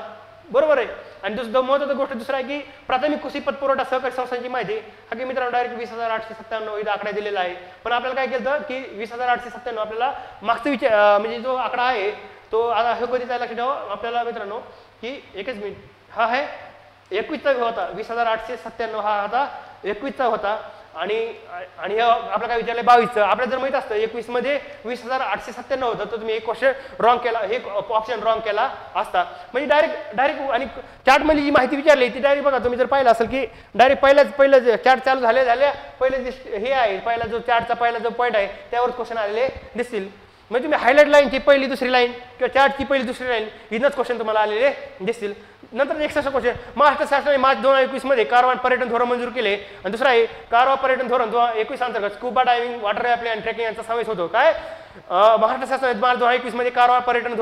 बरोबर आहे आणि महत्त्वाची गोष्ट दुसरा आहे की प्राथमिक कृषी पतपुरवठा सहकारी संस्थांची माहिती हा की मित्रांनो डायरेक्ट 20,897 इथं आकडा दिलेला आहे पण आपल्याला काय केलं की 20,897 आपल्याला मागचा विचार म्हणजे जो आकडा आहे तो आता हे कधी लक्षात ठेवा आपल्याला मित्रांनो की एकच मिनिट हा आहे 21चा होता 20,897 हा आता 21चा होता आणि आपलं काय विचारलंय 22चं आपल्याला जर माहित असतं 21 मध्ये 20,897 होतं तर तुम्ही एक क्वेश्चन रॉंग केला हे ऑप्शन रॉंग केला असता म्हणजे डायरेक्ट आणि चार्ट मध्ये जी माहिती विचारली ती डायरेक्ट बघा तुम्ही जर पाहिलं असेल की डायरेक्ट पहिलं चार्ट चालू झाल्या पहिले जे हे आहे पहिला जो चार्टचा पहिला जो पॉईंट आहे त्यावर क्वेश्चन आलेले दिसतील म्हणजे तुम्ही हायलाइट लाईनची पहिली दुसरी लाईन किंवा चार्टची पहिली दुसरी लाईन इथनच क्वेश्चन तुम्हाला आलेले दिसतील नंतर नेक्स्ट क्वेश्चन महाराष्ट्र शासनाने मार्च 2021 मध्ये कारवान पर्यटन धोरण मंजूर केले आणि दुसरा आहे कारवा पर्यटन धोरण 2021 अंतर्गत स्कुबा डायव्हिंग वॉटर रॅफ्टिंग आणि ट्रेकिंग यांचा समावेश होतो काय महाराष्ट्र शासनाने मार्च 2021 मध्ये कारवान पर्यटन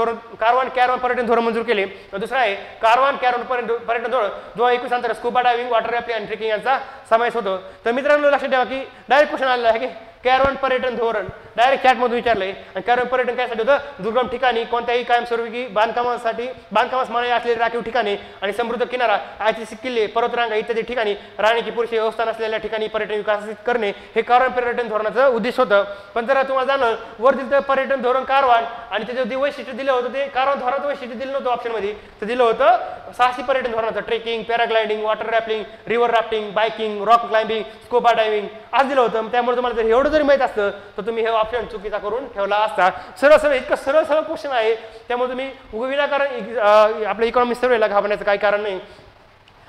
धोरण मंजूर केले आणि दुसरा आहे कारवान पर्यटन धोरण 2021 अंतर्गत स्कुबा डायव्हिंग वॉटर रॅफ्टिंग आणि ट्रेकिंग यांचा समावेश होतो तर मित्रांनो लक्षात ठेवा की डायरेक्ट क्वेश्चन आलेला आहे की कॅरवन पर्यटन धोरण डायरेक्ट चॅटमधून विचारलंय. आणि कॅरवन पर्यटन कायसाठी होतं? दुर्गम ठिकाणी कोणत्याही कायमस्वरूपी बांधकामास माने असलेले राखीव ठिकाणे आणि समृद्ध किनारा, ऐतिहासिक किल्ले, पर्वतरांगा इत्यादी ठिकाणी राहण्याची पुरेशी व्यवस्था नसलेल्या ठिकाणी पर्यटन विकसित करणे हे कॅरवन पर्यटन धोरणाचं उद्देश होतं. पण जर तुम्हाला जाणं वर दिलं तर पर्यटन धोरण कारवान आणि त्याचं जे वैशिष्ट्य दिलं होतं ते कारवान धोरणाचं वैशिष्ट्य दिलं नव्हतं ऑप्शनमध्ये. तर दिलं होतं साहसी पर्यटन धोरणाचं trekking, paragliding, water rafting, river rafting, biking, rock climbing, scuba diving असं दिलं होतं. त्यामुळे तुम्हाला जर एवढं जरी माहित असतं तर तुम्ही हे ऑप्शन चुकीचा करून ठेवला असता. सरळ इतकं सरळ क्वेश्चन आहे. त्यामुळे तुम्ही विनाकारण आपल्या इकॉनॉमिक सर्वेला घाबरण्याचं काही कारण नाही.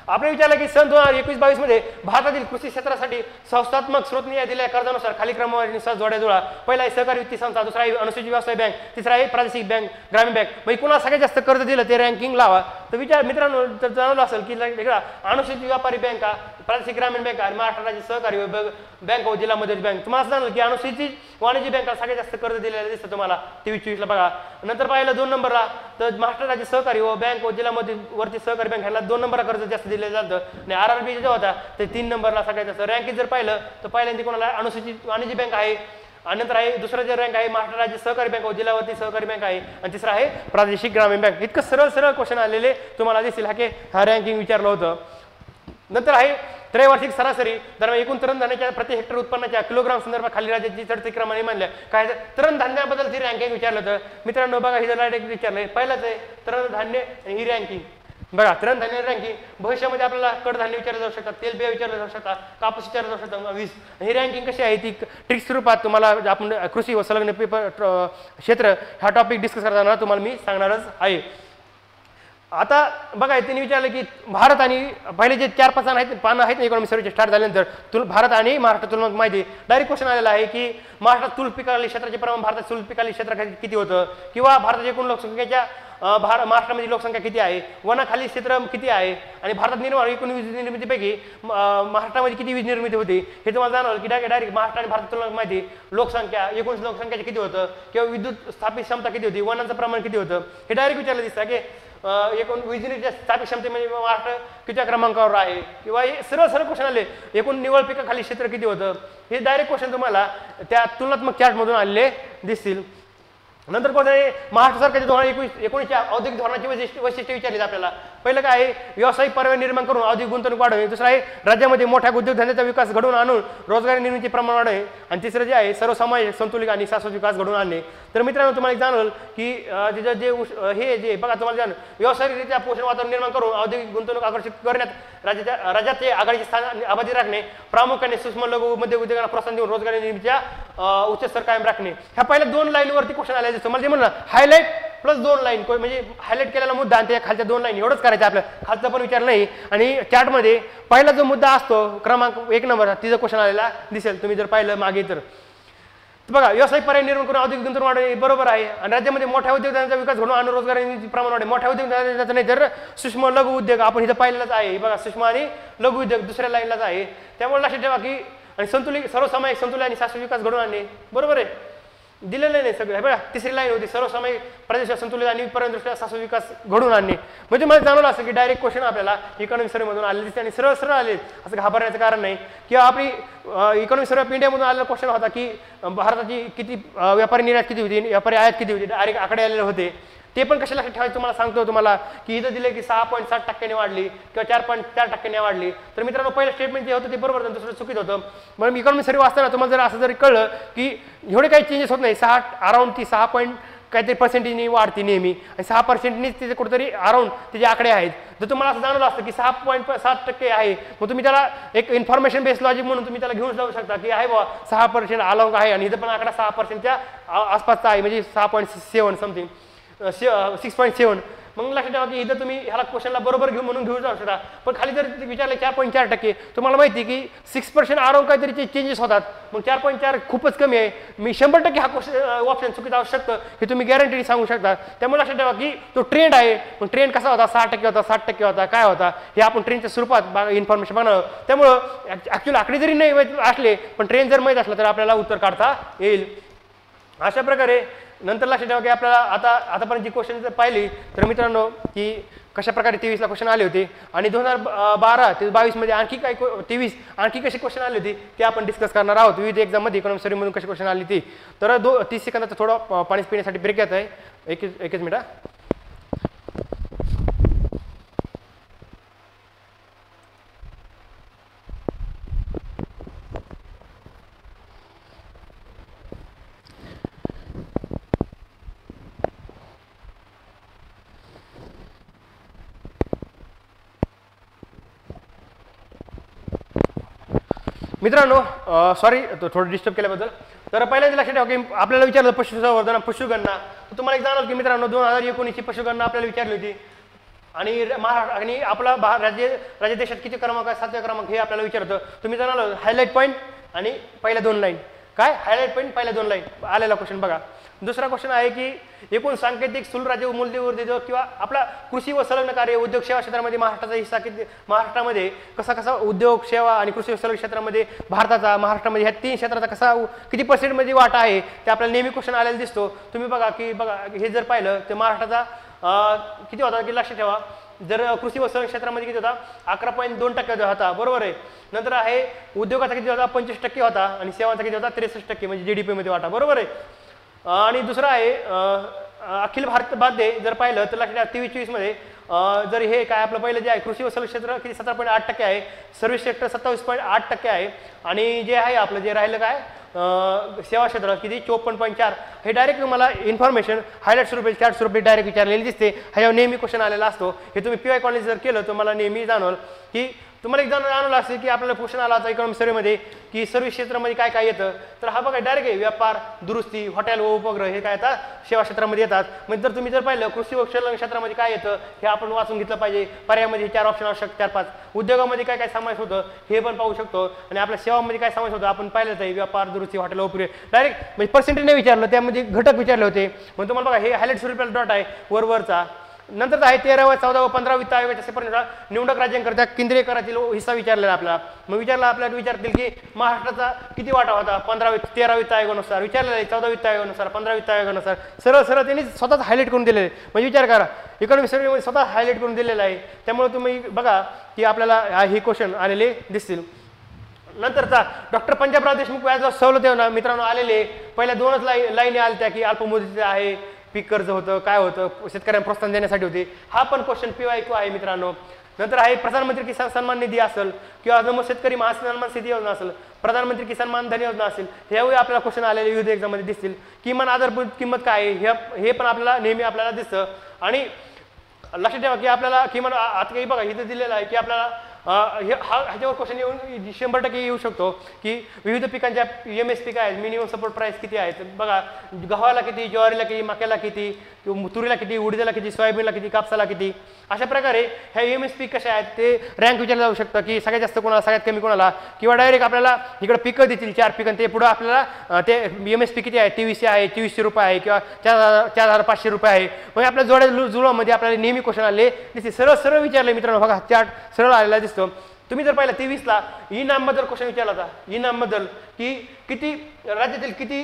आपण विचारलं की सन 2021-22 मध्ये भारतातील कृषी क्षेत्रासाठी संस्थात्मक स्रोत निधी दिलेल्या कर्जानुसार खाली क्रमवारीनुसार जोड्या जुळा. पहिला आहे सहकारी वित्तीय संस्था, दुसरा आहे अनुसूचित व्यवसाय बँक, तिसरा आहे प्रादेशिक बँक, ग्रामीण बँक. म्हणजे कुणाला सगळ्यात जास्त कर्ज दिलं ते रँकिंग लावा. तर विचार मित्रांनो तर जाणवलं असेल की वेगळा अनुसूचित व्यापारी बँका, प्रादेशिक ग्रामीण बँक आणि महाराष्ट्र राज्य सहकारी बँक व जिल्हा मदत बँक. तुम्हाला जाणवलं की अनुसूचित वाणिज्य बँका सगळ्यात जास्त कर्ज दिलेलं दिसतं तुम्हाला 23-24 बघा. नंतर पाहिलं 2 नंबरला तर महाराष्ट्र राज्य सहकारी व बँक व जिल्हा मदत वरती सहकारी बँक ह्याला 2 नंबरला कर्ज जास्त दिलं जातं. आणि RRB जो होता ते 3 नंबरला सगळ्यात जास्त. रँकिंग जर पाहिलं तर पहिल्यांदा कोणाला अनुसूचित वाणिज्य बँक आहे आणि नंतर आहे दुसरा जे रँक आहे महाराष्ट्र राज्य सहकारी बँक व जिल्हावरती सहकारी बँक आहे आणि तिसरा आहे प्रादेशिक ग्रामीण बँक. इतकं सरळ क्वेश्चन आलेले तुम्हाला दिसतील की हा रँकिंग विचारलं होतं. नंतर आहे त्रैवार्षिक सरासरी दरम्यान एकूण तृणधान्याच्या प्रति हेक्टर उत्पन्नाच्या किलोग्राम संदर्भात खाली राज्याची चढती क्रमाने मानल्या. काय तृणधान्याबद्दल ती रँकिंग विचारलं होतं. मित्रांनो बघा ही डायरेक्ट विचारलंय. पहिलाच आहे तृणधान्य आणि ही रँकिंग. बघा तृणधान्य रँकिंग भविष्यामध्ये आपल्याला कडधान्य विचारलं जाऊ शकतात, तेलबिया विचारलं जाऊ शकतात, कापूस विचारलं जाऊ शकतात, वीज. ही रँकिंग कशी आहे ती ट्रिक्स स्वरूपात तुम्हाला आपण कृषी व संलग्न पेपर क्षेत्र हा टॉपिक डिस्कस करताना तुम्हाला मी सांगणारच आहे. आता बघा त्यांनी विचारलं की भारत आणि पहिले जे 4-5 पानं आहेत ना इकॉनॉमिक सर्वेचे स्टार्ट झाल्यानंतर भारत आणि महाराष्ट्र तुलनात्मक माहिती डायरेक्ट क्वेश्चन आलेला आहे की महाराष्ट्रात तूल पिकाली क्षेत्राचे प्रमाण भारतात तूल पिकाली क्षेत्र किती होतं किंवा भारताच्या एकूण लोकसंख्येच्या महाराष्ट्रामध्ये लोकसंख्या किती आहे, वनाखाली क्षेत्र किती आहे आणि भारतात निर्माण एकूण वीज निर्मितीपैकी महाराष्ट्रामध्ये किती वीज निर्मिती होती हे तुम्हाला जाणवलं की डायरेक्ट महाराष्ट्र आणि भारत तुलनात्मक माहिती लोकसंख्या एकूण लोकसंख्याचे किती होतं किंवा विद्युत स्थापित क्षमता किती होती, वनांचं प्रमाण किती होतं हे डायरेक्ट विचारलं दिसतं की एकूण वीजनीच्या स्थापित क्षमतेमध्ये महाराष्ट्र किती क्रमांकावर आहे किंवा हे सरळ क्वेश्चन आले. एकूण निवळ पिकाखाली क्षेत्र किती होतं हे डायरेक्ट क्वेश्चन तुम्हाला त्या तुलनात्मक चार्टमधून आलेले दिसतील. नंतर कोणतं आहे महाराष्ट्र सरकारच्या 2019च्या औद्योगिक धोरणाची वैशिष्ट्य विचारली आपल्याला. पहिलं काय आहे व्यावसायिक पर्याय निर्माण करून औद्योगिक गुंतवणूक वाढवणे. दुसरं आहे राज्यामध्ये मोठ्या उद्योगधंद्याचा विकास घडवून आणून रोजगार निर्मिती प्रमाण वाढवणे. आणि तिसरं जे आहे सर्वसामाजिक संतुलित आणि शाश्वत विकास घडवून आणणे. तर मित्रांनो तुम्हाला जाणवलं की तिचं जे हे जे बघा तुम्हाला जाणं व्यावसायिकरित्या पोषण वातावरण निर्माण करून औद्योगिक गुंतवणूक आकर्षित करण्यात राज्याचे आघाडीचे स्थान अबाधित राखणे, प्रामुख्याने सूक्ष्म लघु मध्य उद्योगांना प्रोत्साहन देऊन रोजगार निर्मितीच्या उच्च स्तर कायम राखणे. ह्या पहिल्या 2 लाईनवरती क्वेश्चन आले मला जे म्हणलं हायलाईट प्लस 2 लाईन म्हणजे हायलाईट केलेला मुद्दा आणि त्या खालच्या 2 लाईन एवढंच करायचं आपल्या खालचा पण विचार नाही. आणि चार्टमध्ये पहिला जो मुद्दा असतो क्रमांक 1 नंबर तिचा क्वेश्न आलेला दिसेल तुम्ही जर पाहिलं मागे. तर बघा व्यावसायिक पर्याय निर्माण करून औद्योगिक गुंतवणूक वाढवणे बरोबर आहे आणि राज्यामध्ये मोठ्या उद्योगधंद्याचा विकास घडवून आणून रोजगार निर्मिती प्रमाण वाढणे. मोठ्या उद्योगधंद्याचा नाही तर सूक्ष्म लघु उद्योग आपण इथं पाहिलेलाच आहे. बघा सूक्ष्म आणि लघु उद्योग दुसऱ्या लाईनलाच आहे. त्यामुळे लक्षात ठेवा की आणि संतुलित सर्वसामायिक संतुलन आणि शाश्वत विकास घडवून आणणे बरोबर आहे दिलेलं नाही सगळं. बघा तिसरी लाईन होती सर्वसामायिक प्रदेशात संतुलित आणि पर्यावरणदृष्ट्या शाश्वत विकास घडवून आणणे. म्हणजे मला जाणवलं असं की डायरेक्ट क्वेश्चन आपल्याला इकॉनॉमिक सर्वेमधून आले दिसते आणि सरळ आले असं घाबरण्याचं कारण नाही. किंवा आपली इकॉनॉमिक सर्वे ऑफ इंडियामधून आलेला क्वेश्चन होता की भारताची किती व्यापारी निर्यात किती होती, व्यापारी आयात किती होती, डायरेक्ट आकडे आलेले होते. ते पण कशा लक्षात ठेवायचं तुम्हाला सांगतो तुम्हाला की इथं दिले की 6.7% वाढली किंवा 4.4% वाढली. तर मित्रांनो पहिलं स्टेटमेंट जे होतं ते बरोबर दुसरं चुकीत होतं. म्हणून इकॉनॉमिक सर्वे वाचताना तुम्हाला जर असं जरी कळलं की एवढे काही चेंजेस होत नाही 6 अराउंड ती 6 काहीतरी पर्सेंटेजनी वाढते नेहमी आणि 6%नीच तिथे कुठेतरी अराउंड त्याचे आकडे आहेत. जर तुम्हाला असं जाणवलं असतं की 6.7% आहे मग तुम्ही त्याला एक इन्फॉर्मेशन बेस्ड लॉजिक म्हणून तुम्ही त्याला घेऊन जाऊ शकता की आहे बाबा 6% अलाउंग आहे आणि इथं पण आकडा 6%च्या आसपासचा आहे म्हणजे 6.7 समथिंग 6.7. मग लक्षात ठेवा की इथं तुम्ही ह्याला क्वेश्चनला बरोबर घेऊन जाऊ शकता. पण खाली जर विचारले 4.4% तुम्हाला माहिती की 6% अराउंड काहीतरी चेंजेस होतात. मग 4.4 खूपच कमी आहे. मी 100% हा क्वेश्चन ऑप्शन चुकीचं असू शकतं हे तुम्ही गॅरंटी सांगू शकता. त्यामुळे लक्षात ठेवा की तो ट्रेंड आहे. मग ट्रेंड कसा होता 6% होता 7% होता काय होता हे आपण ट्रेंडच्या स्वरूपात इन्फॉर्मेशन बघणार. त्यामुळं ॲक्च्युअली आकडे जरी नाही असले पण ट्रेंड जर माहीत असलं तर आपल्याला उत्तर काढता येईल. अशा प्रकारे नंतर लक्षात ठेवा की आपल्याला आतापर्यंत जी क्वेश्चन जर पाहिली तर मित्रांनो की कशा प्रकारे 23ला क्वेश्चन आले होते आणि 2012 ते 22 मध्ये आणखी काय 23 आणखी कसे क्वेश्चन आले होते ते आपण डिस्कस करणार आहोत. विविध एक्झाममध्ये इकॉनॉमिक सर्व्हिसमधून कसे क्वेश्चन आले ते. तर 30 सेकंदाचा थोडं पाणी पिण्यासाठी ब्रेक घेत आहे. एकच मिनिट. मित्रांनो सॉरी थोडं डिस्टर्ब केल्याबद्दल. तर पहिल्यांदा लक्षात ठेवा की आपल्याला विचारलं पशुसंवर्धन पशुगणना. तर तुम्हाला एक जाणवलं की मित्रांनो 2019ची पशुगणना आपल्याला विचारली होती आणि आपला राज्य देशात किती क्रमांक आहे 7व्या क्रमांक हे आपल्याला विचारतं. तुम्ही जाणवलं हायलाईट पॉईंट आणि पहिल्या 2 लाईन. काय हायलाईट पॉईंट पहिल्या 2 लाईन आलेला क्वेश्चन बघा. दुसरा क्वेश्चन आहे की एकूण सांकेतिक स्थूल राज्य मूल्यवर्धित किंवा आपला कृषी व संलग्न कार्य उद्योग सेवा क्षेत्रामध्ये महाराष्ट्राचा हिस्सा किती, महाराष्ट्रामध्ये कसा उद्योग सेवा आणि कृषी व संलग्न क्षेत्रामध्ये भारताचा महाराष्ट्रामध्ये ह्या 3 क्षेत्राचा कसा किती % वाटा आहे ते आपल्याला नेहमी क्वेश्चन आलेला दिसतो. तुम्ही बघा की हे जर पाहिलं तर महाराष्ट्राचा किती होता की लक्षात ठेवा. जर कृषी व संलग्न क्षेत्रामध्ये किती होता 11.2% होता बरोबर आहे. नंतर आहे उद्योगाचा किती होता 25% होता आणि सेवांचा किती होता 63% म्हणजे GDP मध्ये वाटा बरोबर आहे. आणि दुसरा आहे अखिल भारत बाध्ये जर पाहिलं तर लक्षात 23-24 मध्ये जर हे काय आपलं पहिलं जे आहे कृषी व संलग्न क्षेत्र किती 17.8% आहे. सर्व्हिस सेक्टर 27.8% आहे आणि जे आहे आपलं जे राहिलं काय सेवा क्षेत्र किती 54.4. हे डायरेक्ट तुम्हाला इन्फॉर्मेशन हायलाइट स्वरूपे चार्ट स्वरूपे डायरेक्ट विचारलेली दिसते. ह्याच्यावर नेहमी क्वेश्चन आलेला असतो. हे तुम्ही PY कॉलेज जर केलं तर मला नेहमी जाणवलं की तुम्हाला एक जाणवलं असेल की आपल्याला क्वेश्चन आला होता इकॉनॉमिक सर्व्हेमध्ये की सर्व्हिस क्षेत्रामध्ये काय काय येतं. तर हा बघा डायरेक्ट आहे व्यापार दुरुस्ती हॉटेल व उपग्रह हे काय येतात सेवा क्षेत्रामध्ये येतात. म्हणजे जर तुम्ही जर पाहिलं कृषी व संलग्न क्षेत्रामध्ये काय येतं हे आपण वाचून घेतलं पाहिजे. पर्यायामध्ये 4 ऑप्शन आवश्यक 4-5. उद्योगामध्ये काय काय समावेश होतं हे पण पाहू शकतो आणि आपल्या सेवामध्ये काय समावेश होतं आपण पाहिलंच आहे व्यापार दुरुस्ती हॉटेल उपग्रह. डायरेक्ट म्हणजे पर्सेंटेज नाही विचारलं त्यामध्ये घटक विचारले होते. मग तुम्हाला बघा हे हायलाइट स्वरूपाला डॉट आहे वरचा. नंतर आहे 13वा 14वा 15वा वित्त आयोगाच्या सेपरेट निवडक राज्यांकरता केंद्रीय करातील हिस्सा विचारलेला आपला. मग आपल्याला विचारतील की महाराष्ट्राचा किती वाटा होता 13 वित्त आयोगानुसार विचारलेला आहे 14 वित्त आयोगानुसार 15 वित्त आयोगानुसार सरळ त्यांनी स्वतःच हायलाइट करून दिलेले. म्हणजे विचार करा इकॉनॉमिक सर्व्हेमध्ये स्वतः हायलाइट करून दिलेलं आहे. त्यामुळे तुम्ही बघा की आपल्याला हे क्वेश्चन आलेले दिसतील. नंतरचा डॉक्टर पंजाबराव देशमुख व्याज सवलत ना मित्रांनो आलेले पहिल्या 2च लाईनी आल्या त्या की अल्पमुदतीचे आहे पीक कर्ज होतं काय होतं शेतकऱ्यांना प्रोत्साहन देण्यासाठी होते. हा पण क्वेश्चन PYQ आहे मित्रांनो. नंतर आहे प्रधानमंत्री किसान सन्मान निधी असेल किंवा शेतकरी महासन्मान निधी योजना असेल प्रधानमंत्री किसान मानधन योजना असेल ह्यावेळी आपल्याला क्वेश्चन आलेले विविध एक्झाममध्ये दिसतील. किमान आधारभूत किंमत काय आहे हे पण आपल्याला नेहमी आपल्याला दिसतं. आणि लक्षात ठेवा की आपल्याला किमान आता काही बघा इथं दिलेलं आहे की आपल्याला ह्याच्यावर क्वेश्चन येऊन 100% येऊ शकतो की विविध पिकांच्या MSP काय आहेत मिनिमम सपोर्ट प्राइस किती आहेत बघा. गव्हाला किती ज्वारीला किती मक्याला किती तुरीला किती उडीदला किती सोयाबीनला किती कापसाला किती अशा प्रकारे ह्या MSP कशा आहेत ते रँक विचारलं जाऊ शकतं की सगळ्यात जास्त कोणाला सगळ्यात कमी कोणाला किंवा डायरेक्ट आपल्याला इकडे पिकं देतील 4 पिकं ते पुढं आपल्याला ते MSP किती आहे 2300 आहे 2400 रुपये आहे किंवा 4500 रुपये आहे. मग आपल्या जोड्या जुळवामध्ये आपल्याला नेहमी क्वेश्चन आले दिसते सरळ विचारले मित्रांनो बघा चार्ट सरळ आलेला दिसतो. तुम्ही जर पाहिलं 23ला इनाम बद्दल क्वेश्चन विचारला होता इनाम बद्दल की किती राज्यातील किती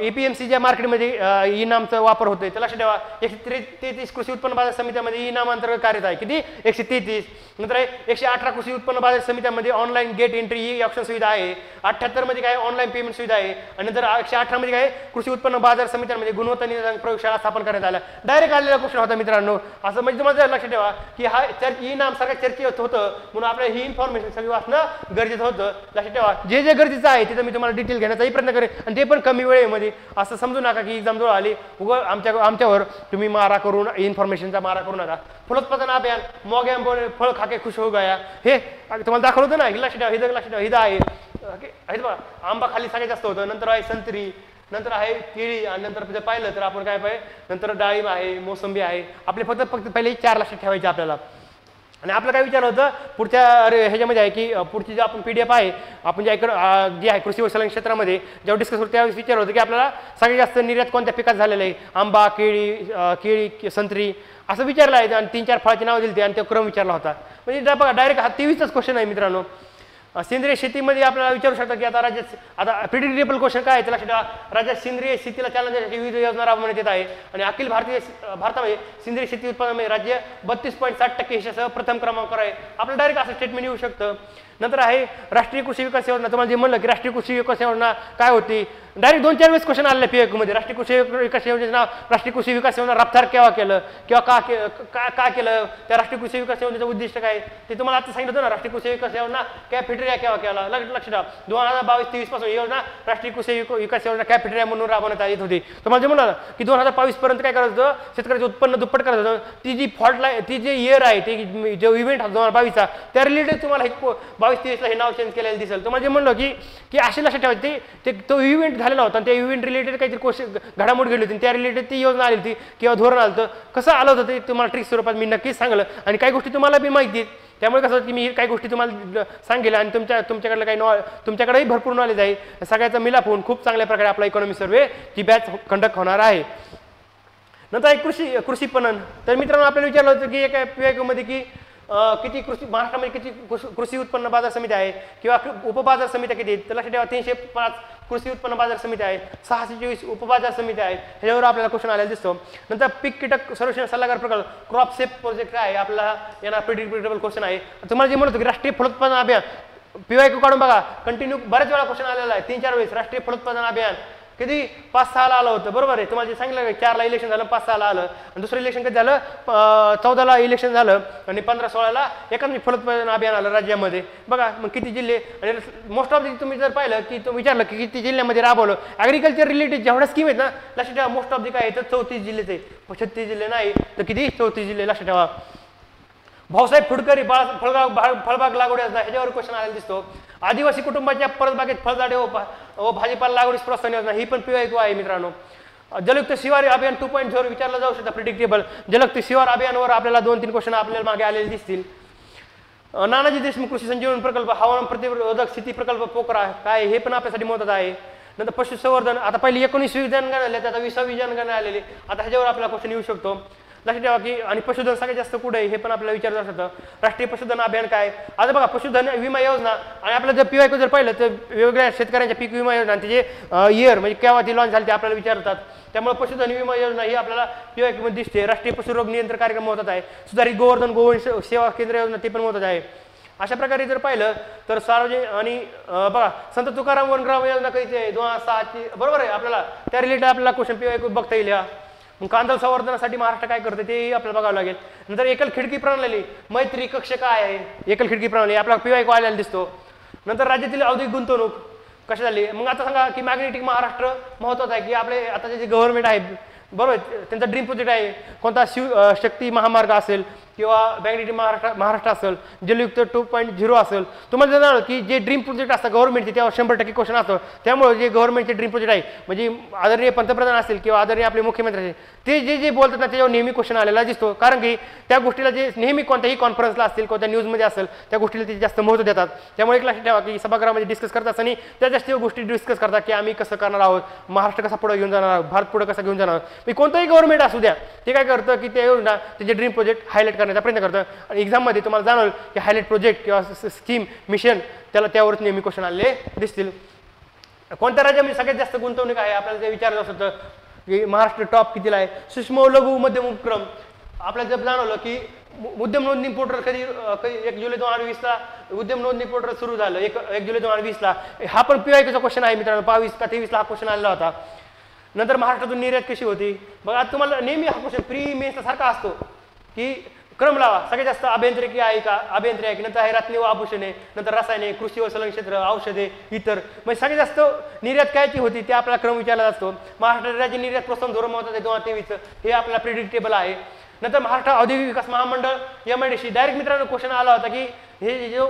APMCच्या मार्केटमध्ये इनामचा वापर होतोय. तर लक्षात ठेवा 133 कृषी उत्पन्न बाजार समित्यामध्ये इनाम अंतर्गत कार्यरत आहे किती 133. नंतर 118 कृषी उत्पन्न बाजार समित्यामध्ये ऑनलाईन गेट एंट्री ही ऑप्शन सुविधा आहे. 78 मध्ये काय ऑनलाईन पेमेंट सुविधा आहे. आणि नंतर 118 मध्ये काय कृषी उत्पन्न बाजार समित्यांमध्ये गुणवत्ता नियंत्रण प्रयोगशाळा स्थापन करण्यात आल्या. डायरेक्ट आलेला क्वेश्चन होता मित्रांनो. असं म्हणजे तुम्हाला लक्षात ठेवा की हा इनाम सगळ्या चर्चेत होतं म्हणून आपल्याला ही इन्फॉर्मेशन सगळी वाचणं गरजेचं होतं. लक्षात ठेवा जे गरजेचं आहे तिथं मी तुम्हाला डिटेल घेण्याचाही प्रयत्न करेन आणि ते पण कमी वेळेमध्ये. असं समजू नका की एक्झाम जवळ आली उगं आमच्यावर तुम्ही मारा करून इन्फॉर्मेशनचा मारा करू नका. फलोत्पादन अभियान मोग्या फळ खाके खुश हो गया हे तुम्हाला दाखवलं होतं ना. लक्षात ठेवा हिथं लक्षात ठेवा हिथं आहे बघा आंबा खाली सगळ्यात जास्त होतं. नंतर आहे संत्री नंतर आहे केळी आणि नंतर जर पाहिलं तर आपण काय पाहिजे नंतर डाळिंब आहे मोसंबी आहे. आपले फक्त पहिले 4 लक्षात ठेवायचे आपल्याला. आणि आपलं काय विचार होतं पुढच्या ह्याच्यामध्ये आहे की पुढची जी आपण PDF आहे आपण ज्या इकडं जी आहे कृषी व संलग्न क्षेत्रामध्ये जेव्हा डिस्कस करतो त्यावेळेस विचार होतं की आपल्याला सगळ्यात जास्त निर्यात कोणत्या पिकात झालेलं आहे आंबा केळी संत्री असं विचारलं आहे आणि 3-4 फळाची नावं दिली आणि तो क्रम विचारला होता. म्हणजे बघा डायरेक्ट हा 23चाच क्वेश्चन आहे मित्रांनो. सेंद्रिय शेतीमध्ये आपल्याला विचारू शकता की आता राज्यात आता प्रिडिक्टेबल क्वेश्चन काय आहे त्याला लक्षात ठेवा. राज्यात सेंद्रिय शेतीला चालना देण्यासाठी विविध योजना राबवण्यात येत आहे आणि अखिल भारतामध्ये सेंद्रिय शेती उत्पादनामध्ये राज्य 32.7% हिशासह प्रथम क्रमांकावर आहे. आपलं डायरेक्ट असं स्टेटमेंट येऊ शकतं. नंतर आहे राष्ट्रीय कृषी विकास योजना. तुम्हाला जे म्हणलं की राष्ट्रीय कृषी विकास योजना काय होती, डायरेक्ट 2-4 वेळेस क्वेश्चन आलेला PYQ मध्ये. राष्ट्रीय कृषी विकास योजनेचं नाव राष्ट्रीय कृषी विकास योजना रफ्तार केव्हा केलं किंवा का केलं, त्या राष्ट्रीय कृषी विकास योजनेचं उद्दिष्ट काय ते तुम्हाला आता सांगितलं ना. राष्ट्रीय कृषी विकास योजना कॅफेटेरिया केव्हा केला, लक्ष ठेवा. 2022-23 पासून योजना राष्ट्रीय कृषी विकास योजना कॅफेटेरिया म्हणून राबवण्यात येत होती. तुम्हाला जे म्हणलं की 2022 पर्यंत काय करायचं होतं, शेतकऱ्याचं उत्पन्न दुप्पट करायचं होतं. ती जी फॉल्ट लाईन, ती जे इयर आहे, ते जो इव्हेंट 2022चा त्या रिलेटेड तुम्हाला 22-23ला हे नाव चेंज केलेलं दिसेल. तुम्हाला जे म्हणलं की अशी लक्षात ठेवायची ते तो इव्हेंट झालेला होता आणि त्या इव्हेंट रिलेटेड काहीतरी घडामोड घडली होती, त्या रिलेटेड ती योजना आली होती किंवा धोरण आलं होतं. कसं आलं होतं ते तुम्हाला ट्रिक स्वरूपात मी नक्कीच सांगलं आणि काही गोष्टी तुम्हाला बी माहिती आहेत. त्यामुळे कसं की मी काही गोष्टी तुम्हाला सांगेल आणि तुमच्याकडलं काही तुमच्याकडेही भरपूर नॉलेज आहे. सगळ्याचा मिलाप होऊन खूप चांगल्या प्रकारे आपला इकॉनॉमी सर्वे ची बॅच कंडक्ट होणार आहे. नंतर एक कृषी पणन. तर मित्रांनो आपल्याला विचारलं होतं की एका PYQ मध्ये की किती महाराष्ट्रामध्ये किती कृषी उत्पन्न बाजार समिती आहे किंवा उपबाजार समित्या किती आहेत. तर लक्षात ठेवा 305 कृषी उत्पन्न बाजार समिती आहेत, 624 उपबाजार समिती आहेत. ह्याच्यावर आपल्याला क्वेश्चन आलेला दिसतो. नंतर पीक कीटक सर्वेक्षण सल्लागार प्रकल्प क्रॉप सेफ प्रोजेक्ट काय आहे आपल्याला येणार प्रिडिक्टेबल क्वेश्चन आहे. तुम्हाला जे म्हणत होतं की राष्ट्रीय फलोत्पादन अभियान PYQ काढून बघा, कंटिन्यू बऱ्याच वेळा क्वेश्चन आलेला आहे. 3-4 वेळेस राष्ट्रीय फलोत्पादन अभियान कधी 5-6ला आलं होतं, बरोबर आहे. तुम्हाला जे सांगितलं 4ला इलेक्शन झालं, 5-6ला आलं आणि दुसरं इलेक्शन कधी झालं 14ला इलेक्शन झालं आणि 15-16ला एकाच फलोत्पादन अभियान आलं राज्यामध्ये. बघा मग किती जिल्हे आणि मोस्ट ऑफ तुम्ही जर पाहिलं की तुम्ही विचारलं की किती जिल्ह्यामध्ये राबवलं ॲग्रिकल्चर रिलेटेड जेवढ्या स्कीम आहेत ना, लक्षात ठेवा मोस्ट ऑफ काय आहे तर 34 जिल्ह्याचे, 36 जिल्हे नाही तर किती 34 जिल्हे. लक्षात ठेवा. भाऊसाहेब फुडकरी फळबाग लागवड योजना ह्याच्यावर क्वेश्चन आलेला दिसतो. आदिवासी कुटुंबाच्या परसबागेत फळझाडे व भाजीपाला लागवडीस प्रोत्साहन योजना ही पण PYQ आहे मित्रांनो. जलयुक्त शिवार अभियान 2.0 विचारलं जाऊ शकतं प्रिडिक्टेबल. जलयुक्त शिवार अभियानावर आपल्याला 2-3 क्वेश्चन आपल्याला मागे आलेले दिसतील. नानाजी देशमुख कृषी संजीवनी प्रकल्प, हवामान प्रतिरोधक शेती प्रकल्प पोकरा काय हे पण आपल्यासाठी महत्त्वाचं आहे. नंतर पशुसंवर्धन, आता पहिली 19वी जनगणना आली, आता 20वी जनगणना आलेली, आता ह्याच्यावर आपल्याला क्वेश्चन येऊ शकतो. लक्षात ठेवा की आणि पशुधन सगळ्यात जास्त कुठे आहे हे पण आपल्याला विचारलं जाऊ शकतं. राष्ट्रीय पशुधन अभियान काय. आता बघा पशुधन विमा योजना आणि आपलं जर PYQ जर पाहिलं तर वेगवेगळ्या शेतकऱ्यांच्या पीक विमा योजना आणि त्याचे इयर म्हणजे केव्हा ती लॉन्च झाली ते आपल्याला विचारतात. त्यामुळे पशुधन विमा योजना ही आपल्याला PYQ मध्ये दिसते. राष्ट्रीय पशुरोग नियंत्रण कार्यक्रम महत्त्वाचा आहे. सुधारित गोवर्धन गोवंश सेवा केंद्र योजना ते पण महत्त्वाचं आहे. अशा प्रकारे जर पाहिलं तर सार्वजनिक आणि बघा संत तुकाराम वनग्राम योजना कधीची आहे 2006ची, बरोबर आहे. आपल्याला त्या रिलेटेड आपल्याला क्वेश्चन PYQ बघता येईल. मग कांदा संवर्धनासाठी महाराष्ट्र काय करते ते आपल्याला बघावं लागेल. नंतर एकल खिडकी प्रणाली मैत्री कक्ष काय आहे, एकल खिडकी प्रणाली आपल्याला PYQ आलेला दिसतो. नंतर राज्यातील औद्योगिक गुंतवणूक कशी झाली. मग आता सांगा की मॅग्नेटिक महाराष्ट्र महत्त्वाचं आहे की आपले आता जे गव्हर्नमेंट आहे बरोबर त्यांचा ड्रीम प्रोजेक्ट आहे कोणता शक्ती महामार्ग असेल किंवा मॅग्नेटिक महाराष्ट्र असेल, जलयुक्त 2.0 असेल. तुम्हाला जाणार की जे ड्रीम प्रोजेक्ट असतात गव्हर्नमेंटचे त्यावर 100% क्वेश्चन असतं. त्यामुळे जे गव्हर्नमेंटचे ड्रीम प्रोजेक्ट आहे म्हणजे आदरणीय पंतप्रधान असेल किंवा आदरणीय आपले मुख्यमंत्री असेल ते जे बोलतात ना त्याच्यावर नेहमी क्वेश्चन आलेला दिसतो. कारण की त्या गोष्टीला जे नेहमी कोणत्याही कॉन्फरन्सला असतील कोणत्या न्यूजमध्ये असेल त्या गोष्टीला ते जास्त महत्त्व देतात. त्यामुळे एक लक्षात ठेवा की सभागृहामध्ये डिस्कस करत असताना त्या जास्त गोष्टी डिस्कस करतात की आम्ही कसं करणार आहोत, महाराष्ट्र कसा पुढे घेऊन जाणार आहोत, भारत पुढे कसा घेऊन जाणार आहोत. कोणतंही गव्हर्नमेंट असू द्या ते काय करतं की त्या योजना त्याचे ड्रीम प्रोजेक्ट हायलाईट करण्याचा प्रयत्न करतं आणि एक्झाममध्ये तुम्हाला जाणवलं की हायलाईट प्रोजेक्ट किंवा स्कीम मिशन त्यावरच नेहमी क्वेश्चन आलेले दिसतील. कोणत्या राज्यामध्ये सगळ्यात जास्त गुंतवणूक आहे आपल्याला ते विचारलं असतं की महाराष्ट्र टॉप कितीला आहे. सूक्ष्म लघु मध्यम उपक्रम आपल्याला जर जाणवलं की उद्यम नोंदणी पोर्टल कधी 1 जुलै 2020ला उद्यम नोंदणी पोर्टल सुरू झालं 1 जुलै 2020ला. हा पण PYQचा क्वेश्चन आहे मित्रांनो. 22 का 23ला हा क्वेश्शन आलेला होता. नंतर महाराष्ट्रातून निर्यात कशी होती बघा. आता तुम्हाला नेहमी हा क्वेश्चन प्री मेन्सचा सारखा असतो की क्रम लावा. सगळ्यात जास्त अभियांत्रिकी आहे का, अभियांत्रिकी आहे की, नंतर आहे रत्ने व आभूषणे, नंतर रसायने, कृषी व संलग्न क्षेत्र, औषधे, इतर. म्हणजे सगळ्यात जास्त निर्यात कायची होती ते आपल्याला क्रम विचारला असतो. महाराष्ट्र राज्य निर्यात प्रोत्साहन धोरण महत्त्वाचं आहे 2023 हे आपल्याला प्रिडिक्टेबल आहे. नंतर महाराष्ट्र औद्योगिक विकास महामंडळ MIDC डायरेक्ट मित्रांनो क्वेश्चन आला होता की हे जो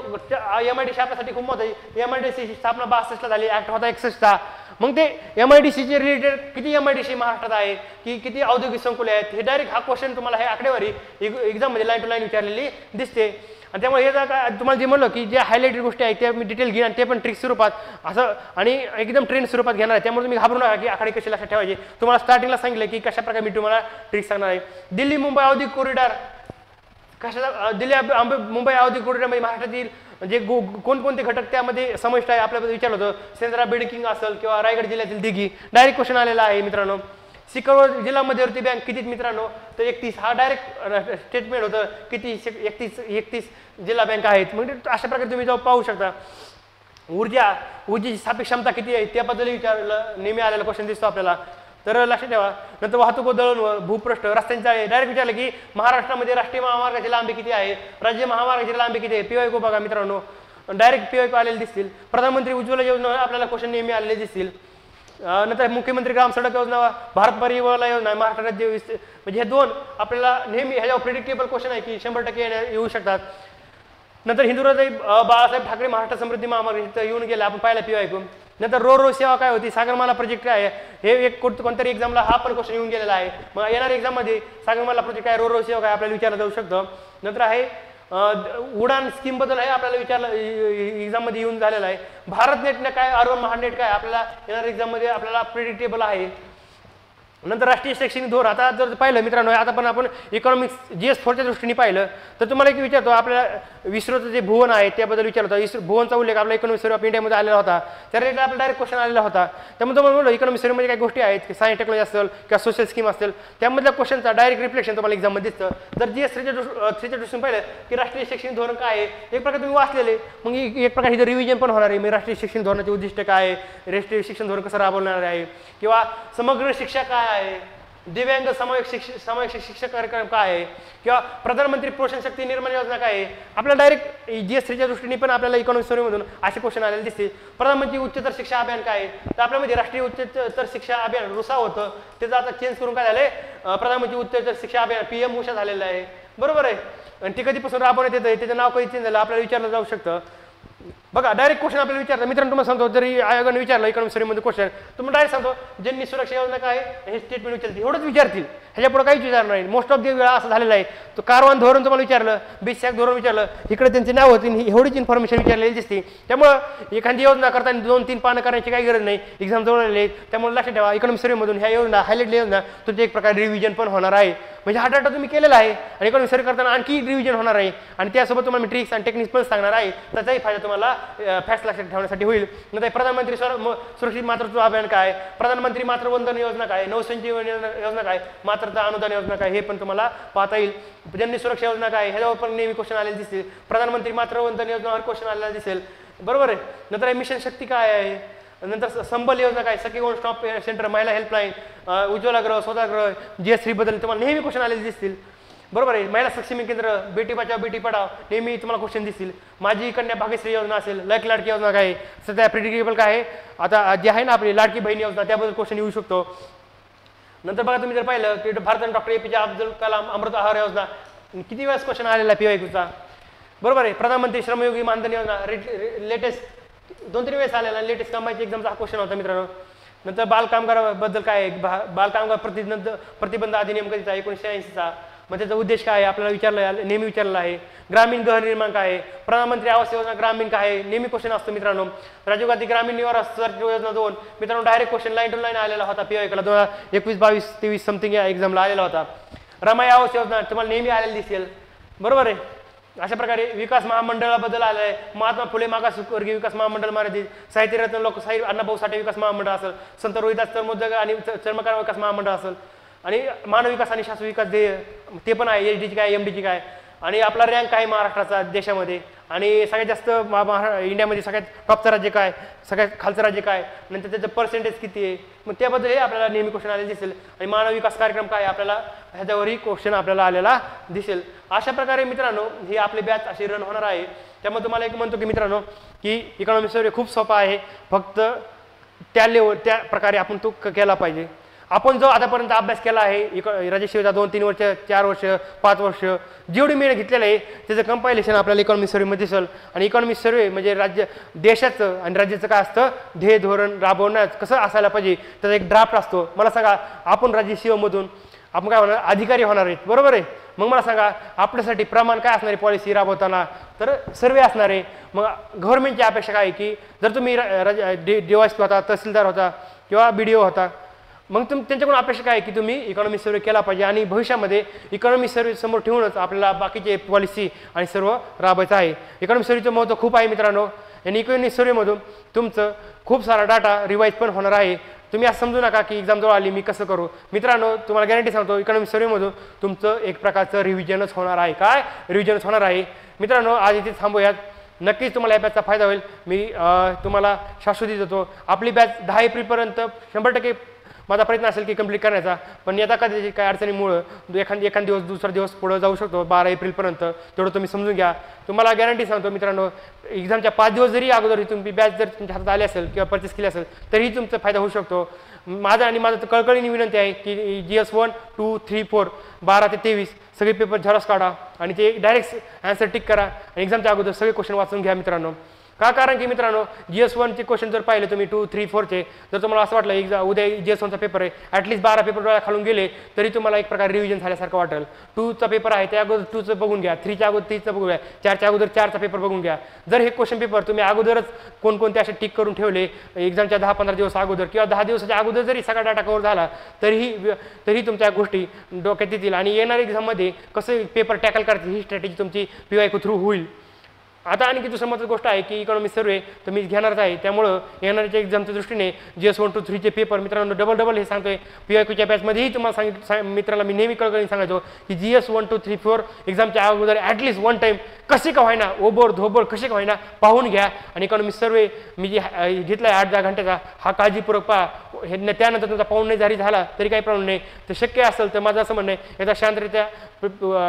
MIDC आपल्यासाठी खूप महत्त्वाची. MIDCची स्थापना 62ला झाली, ऍक्ट होता 61चा. मग ते MIDCचे रिलेटेड किती MIDC महाराष्ट्रात आहे की किती औद्योगिक संकुले आहेत हे डायरेक्ट हा क्वेश्चन तुम्हाला हे आकडेवारी एक्झाममध्ये लाईन टू लाईन विचारलेली दिसते. आणि त्यामुळे हे काय तुम्हाला जे म्हणलं की जे हायलाइटेड गोष्टी आहेत त्या मी डिटेल घेईन आणि ते पण ट्रिक स्वरूपात असं आणि एकदम ट्रेंड स्वरूपात घेणार आहे. त्यामुळे तुम्ही घाबरू नका की आकडे कसे लक्षात ठेवायचे. तुम्हाला स्टार्टिंगला सांगितलं की कशा प्रकारे मी तुम्हाला ट्रिक सांगणार आहे. दिल्ली मुंबई औद्योगिक कॉरिडॉर कशाला दिल्ली मुंबई औद्योगिक कॉरिडॉरमध्ये महाराष्ट्रातील म्हणजे कोणकोणते घटक त्यामध्ये समाविष्ट आहे आपल्याला विचारलं होतं. सेंद्रा बिडकिंग असेल किंवा रायगड जिल्ह्यातील दिघी, डायरेक्ट क्वेश्चन आलेला आहे मित्रांनो. सिकरवर जिल्हा मध्यवर्ती बँक कितीत मित्रांनो, तर 31. हा डायरेक्ट स्टेटमेंट होतं किती 31 जिल्हा बँक आहेत. म्हणजे अशा प्रकारे तुम्ही जाऊन पाहू शकता. ऊर्जेची सापेक्ष क्षमता किती आहे त्याबद्दल विचारलं, नेहमी आलेला क्वेश्चन दिसतो आपल्याला. तर लक्षात ठेवा. नंतर वाहतूक व दळणवळण, भूपृष्ठ, रस्त्यांचा आहे. डायरेक्ट विचारलं की महाराष्ट्रामध्ये राष्ट्रीय महामार्गाची लांबी किती आहे, राज्य महामार्गाची लांबी किती आहे. पीवायक्यू बघा मित्रांनो, डायरेक्ट पीवायक्यू आलेले दिसतील. प्रधानमंत्री उज्ज्वला योजना आपल्याला क्वेश्चन नेहमी आलेले दिसतील. नंतर मुख्यमंत्री ग्राम सडक योजना, भारत परिवहन योजना, महाराष्ट्र राज्य म्हणजे हे दोन आपल्याला नेहमी ह्याच्यावर प्रिडिक्टेबल क्वेश्चन आहे की 100% येऊ शकतात. नंतर हिंदुराजाई बाळासाहेब ठाकरे महाराष्ट्र समृद्धी महामार्ग इथं येऊन गेला, आपण पाहिलं पीवायक्यू. नंतर रो सेवा काय होती, सागरमाला प्रोजेक्ट काय आहे, हे एक कोणतरी एक्झामला हा पण क्वेश्चन येऊन गेलेला आहे. मग येणाऱ्या एक्झाममध्ये सागरमाला प्रोजेक्ट काय, रो सेवा काय आपल्याला विचारलं जाऊ शकतं. नंतर आहे उडान स्कीम बद्दल आहे आपल्याला विचारलं, एक्झाममध्ये येऊन झालेला आहे. भारत नेटने काय, अर्बन महानेट काय आपल्याला येणाऱ्या एक्झाममध्ये आपल्याला प्रिडिक्टेबल आहे. नंतर राष्ट्रीय शैक्षणिक धोरण, आता जर पाहिलं मित्रांनो, आता पण आपण इकॉनॉमिक्स GS4च्या दृष्टीने पाहिलं तर तुम्हाला एक विचारतो, आपल्याला विसरोचं जे भुवन आहे त्याबद्दल विचारलं होतं. भुवनचा उल्लेख आपला इकॉनॉमिक सर्व्हे ऑफ इंडियामध्ये आलेला होता, त्या रिलेटेड आपला डायरेक्ट क्वेश्चन आलेला होता. त्यामुळे तुम्हाला म्हणलं इकॉनॉमिक सर्व्हेमध्ये काही गोष्टी आहेत की सायन्स टेक्नॉलॉजी असेल किंवा सोशल स्कीम असेल, त्यामधल्या क्वेश्चनचा डायरेक्ट रिफ्लेक्शन तुम्हाला एक्झाममध्ये दिसतं. जर GS3च्या दृष्टीने पाहिलं की राष्ट्रीय शैक्षणिक धोरण काय आहे, एक प्रकारे तुम्ही वाचलेले, मग एक प्रकारे हिचं रिव्हिजन पण होणार आहे. मी राष्ट्रीय शिक्षण धोरणाचे उद्दिष्ट काय आहे, राष्ट्रीय शिक्षण धोरण कसं राबवणार आहे, किंवा समग्र शिक्षा काय आहे, दिव्यांग सामायिक शिक्षक कार्यक्रम काय आहे, किंवा प्रधानमंत्री पोषण शक्ती निर्माण योजना काय आहे. आपल्याला डायरेक्ट GS3च्या दृष्टीने पण आपल्याला इकॉनॉमिक सर्व्हेमधून असे क्वेश्चन आलेले दिसतील. प्रधानमंत्री उच्चतर शिक्षा अभियान काय आहे, तर आपल्यामध्ये राष्ट्रीय उच्चतर शिक्षा अभियान रुसा होतं, त्याचं आता चेंज करून काय झालंय, प्रधानमंत्री उच्चतर शिक्षा अभियान PM उषा झालेलं आहे. बरोबर आहे. आणि ते कधीपासून राबवण्यात येतं, त्याचं नाव कधी चेंज झालं आपल्याला विचारलं जाऊ शकतं. बघा डायरेक्ट क्वेश्चन आपल्याला विचारलं मित्रांनो. तुम्हाला सांगतो, जरी आयोगाने विचारलं इकॉनॉमिक सर्व्हेमध्ये क्वेश्चन, तुम्हाला डायरेक्ट सांगतो जननी सुरक्षा योजना काय हे स्टेटमेंट विचारतील, एवढंच विचारतील, ह्याच्या पुढे काहीच विचार नाही. मोस्ट ऑफ द वेळा असं झालेलं आहे. तो कारवान धोरण तुम्हाला विचारलं, BSEC धोरण विचारलं, इकडे त्यांचे नाव होती, एवढीच इन्फॉर्मेशन विचारलेली दिसते. त्यामुळे एखादी योजना करताना 2-3 पानं करण्याची काही गरज नाही, एक्झाम जवळ आले. त्यामुळे लक्षात ठेवा, इकॉनॉमिक सर्व्हेमधून ह्या योजना हायलाइट योजना तुमची एक प्रकारे रिव्हिजन पण होणार आहे. म्हणजे हा डाटा तुम्ही केलेला आहे आणि इकॉनॉमिक सर्व्हे करताना आणखी रिव्हिजन होणार आहे. आणि त्यासोबत तुम्हाला मी ट्रिक्स आणि टेक्निक्स पण सांगणार आहे, त्याचाही फायदा तुम्हाला फॅक्ट्स लक्षात ठेवण्यासाठी होईल. नंतर प्रधानमंत्री सुरक्षित मातृत्व अभियान काय, प्रधानमंत्री मातृवंदन योजना काय, नवसंजीवनी योजना काय, मातृत्व अनुदान योजना काय, हे पण तुम्हाला पाहता येईल. जननी सुरक्षा योजना काय, ह्याच्यावर पण नेहमी क्वेश्चन आलेले दिसतील. प्रधानमंत्री मातृवंदन योजनेवर क्वेश्चन आलेला दिसेल. बरोबर आहे. नंतर मिशन शक्ती काय आहे, नंतर संबल योजना काय, सखी वन स्टॉप सेंटर, महिला हेल्पलाईन, उज्ज्वला गृह, स्वतःगृह, GS3 बद्दल तुम्हाला नेहमी क्वेश्चन आलेले दिसतील. बरोबर आहे. महिला सक्षमी केंद्र, बेटी बचाव बेटी पढाव, नेहमी तुम्हाला क्वेश्चन दिसतील. माझी कन्या भाग्यश्री योजना असेल, लाडकी योजना काय, सध्या प्रिडिक्टेबल काय आहे, आता जे आहे ना आपली लाडकी बहीण योजना, त्याबद्दल क्वेश्चन येऊ शकतो. नंतर बघा तुम्ही जर पाहिलं की भारत डॉक्टर APJ अब्दुल कलाम अमृत आहार योजना, किती वेळेस क्वेश्चन आलेला आहे पीवायक्यूचा. बरोबर आहे. प्रधानमंत्री श्रमयोगी मानधन योजना, लेटेस्ट 2-3 वेळेस आलेला, लेटेस्ट कामाची एक्झामचा हा क्वेश्चन होता मित्रांनो. नंतर बालकामगाराबद्दल काय आहे, बालकामगार प्रतिबंध अधिनियम कधीचा, 1980चा, मग त्याचा उद्देश काय आहे आपल्याला विचारलं, नेहमी विचारलेला आहे. ग्रामीण गृहनिर्माण काय आहे, प्रधानमंत्री आवास योजना ग्रामीण काय आहे, नेहमी क्वेश्चन असतो मित्रांनो. राजीव गांधी ग्रामीण निवास योजना 2 मित्रांनो, direct question line to line आलेला होता पीवायक्यूला 2021, 22, 23 समथिंग या एक्झामला आलेला होता. रमाई आवास योजना तुम्हाला नेहमी आलेली दिसेल. बरोबर आहे. अशा प्रकारे विकास महामंडळाबद्दल आलं आहे. महात्मा फुले मागासवर्गीय विकास महामंडळ मराठीत, साहित्यरत्न लोकशाहीर अण्णाभाऊ साठे विकास महामंडळ असेल, संत रोहिदास चर्मोद्योग आणि चर्मकार विकास महामंडळ असेल, आणि मानव विकास आणि शाश्वत विकास ते पण आहे. HDची काय, MDची काय, आणि आपला रँक आहे महाराष्ट्राचा देशामध्ये, आणि सगळ्यात जास्त इंडियामध्ये सगळ्यात टॉपचं राज्य काय, सगळ्यात खालचं राज्य काय, नंतर त्याचं पर्सेंटेज किती आहे, मग त्याबद्दल हे आपल्याला नेहमी क्वेश्चन आलेले दिसेल. आणि मानव विकास कार्यक्रम काय आपल्याला ह्याच्यावरही क्वेश्चन आपल्याला आलेला दिसेल. अशा प्रकारे मित्रांनो ही आपली बॅच अशी रन होणार आहे. त्यामुळे तुम्हाला एक म्हणतो की मित्रांनो की इकॉनॉमिक्स सर्व्हे खूप सोपा आहे, फक्त त्या प्रकारे आपण तो केला पाहिजे. आपण जो आतापर्यंत अभ्यास केला आहे राजशिवचा 2-3 वर्ष, 4 वर्ष, 5 वर्ष, जेवढी मेहनत घेतलेलं आहे त्याचं कंपायलेशन आपल्याला इकॉनॉमिक सर्व्हेमध्ये दिसेल. आणि इकॉनॉमिक सर्व्हे म्हणजे देशाचं आणि राज्याचं काय असतं, ध्येय धोरण राबवण्यात कसं असायला पाहिजे त्याचा एक ड्राफ्ट असतो. मला सांगा, आपण राज्यसेवेमधून आपण काय होणार, अधिकारी होणार आहेत. बरोबर आहे. मग मला सांगा आपल्यासाठी प्रमाण काय असणार आहे पॉलिसी राबवताना, तर सर्वे असणार आहे. मग गव्हर्नमेंटची अपेक्षा काय आहे की जर तुम्ही DYSP होता, तहसीलदार होता किंवा BDO होता, मग त्यांच्याकडून अपेक्षा काय की तुम्ही इकॉनॉमिक सर्वे केला पाहिजे आणि भविष्यामध्ये इकॉनॉमिक सर्वे समोर ठेवूनच आपल्याला बाकीचे पॉलिसी आणि सर्व राबवायचं आहे. इकॉनॉमिक सर्वेचं महत्त्व खूप आहे मित्रांनो. आणि इकॉनॉमिक सर्वेमधून तुमचं खूप सारा डाटा रिवाईज पण होणार आहे. तुम्ही असं समजू नका की एक्झाम जवळ आली मी कसं करू. मित्रांनो तुम्हाला गॅरंटी सांगतो इकॉनॉमिक सर्वेमधून तुमचं एक प्रकारचं रिव्हिजनच होणार आहे. काय रिव्हिजनच होणार आहे. मित्रांनो आज इथे थांबूयात. नक्कीच तुम्हाला या बॅचचा फायदा होईल. मी तुम्हाला शाश्वती देतो. आपली बॅच 10 एप्रिलपर्यंत 100% माझा प्रयत्न असेल की कंप्लीट करण्याचा. पण येता कधी काही अडचणीमुळं एखाद दिवस दुसरा दिवस पुढं जाऊ शकतो 12 एप्रिलपर्यंत. तेवढं तुम्ही समजून घ्या. तुम्हाला गॅरंटी सांगतो मित्रांनो एक्झामच्या 5 दिवस जरी अगोदर तुम्ही बॅच जर तुमच्या हातात आली असेल किंवा परचेस केली असेल तरीही तुमचा फायदा होऊ शकतो. माझं कळकळीने विनंती आहे की GS 1, 2, 3, 4 12 ते 23 सगळे पेपर झेरॉक्स काढा आणि ते डायरेक्ट आन्सर टिक करा आणि एक्झामच्या अगोदर सगळे क्वेश्चन वाचून घ्या मित्रांनो. कारण की मित्रांनो GS 1चे क्वेश्चन जर पाहिले तुम्ही 2, 3, 4चे जर तुम्हाला असं वाटलं उद्या GS 1चा पेपर आहे ॲटलीस्ट 12 पेपर डोळ्या खालून गेले तरी तुम्हाला एक प्रकार रिव्हिजन झाल्यासारखं वाटेल. 2चा पेपर आहे त्या अगोदर 2चं बघून घ्या. 3च्या अगोदर 3चं बघून घ्या. 4च्या अगोदर 4चा पेपर बघून घ्या. जर हे क्वेश्चन पेपर तुम्ही अगोदरच कोणकोणते असे टिक करून ठेवले एक्झामच्या 10-15 दिवस अगोदर किंवा 10 दिवसाच्या अगोदर जरी सगळा डाटा कव्हर झाला तरी तुमच्या गोष्टी डोक्यात येतील आणि येणाऱ्या एक्झाममध्ये कसं पेपर टॅकल करायची ही स्ट्रॅटेजी तुमची PYQ थ्रू होईल. आता आणखी दुसरी महत्त्वाची गोष्ट आहे की इकॉनॉमिक सर्वे तर मी घेणारच आहे. त्यामुळं येणाऱ्या एक्झामच्या दृष्टीने GS 1, 2, 3चे पेपर मित्रांनो डबल हे सांगतोय. PYQच्या बॅचमध्येही तुम्हाला मित्रांना मी नेहमी कळकळीने सांगायचो की GS 1, 2, 3, 4 एक्झामच्या अगोदर ॲटलीस्ट 1 टाईम कशी का व्हायना ओबोर धोबोर कशी का व्हायना पाहून घ्या. आणि इकॉनॉमिक सर्वे मी जे घेतला आहे 8-10 घंट्याचा हा काळजीपूर्वक पहा. हे त्यानंतर तुमचा पाऊण नाही जारी झाला तरी काही प्रॉब्लेम नाही. तर शक्य असेल तर माझं असं म्हणणं आहे याचा शांतरित्या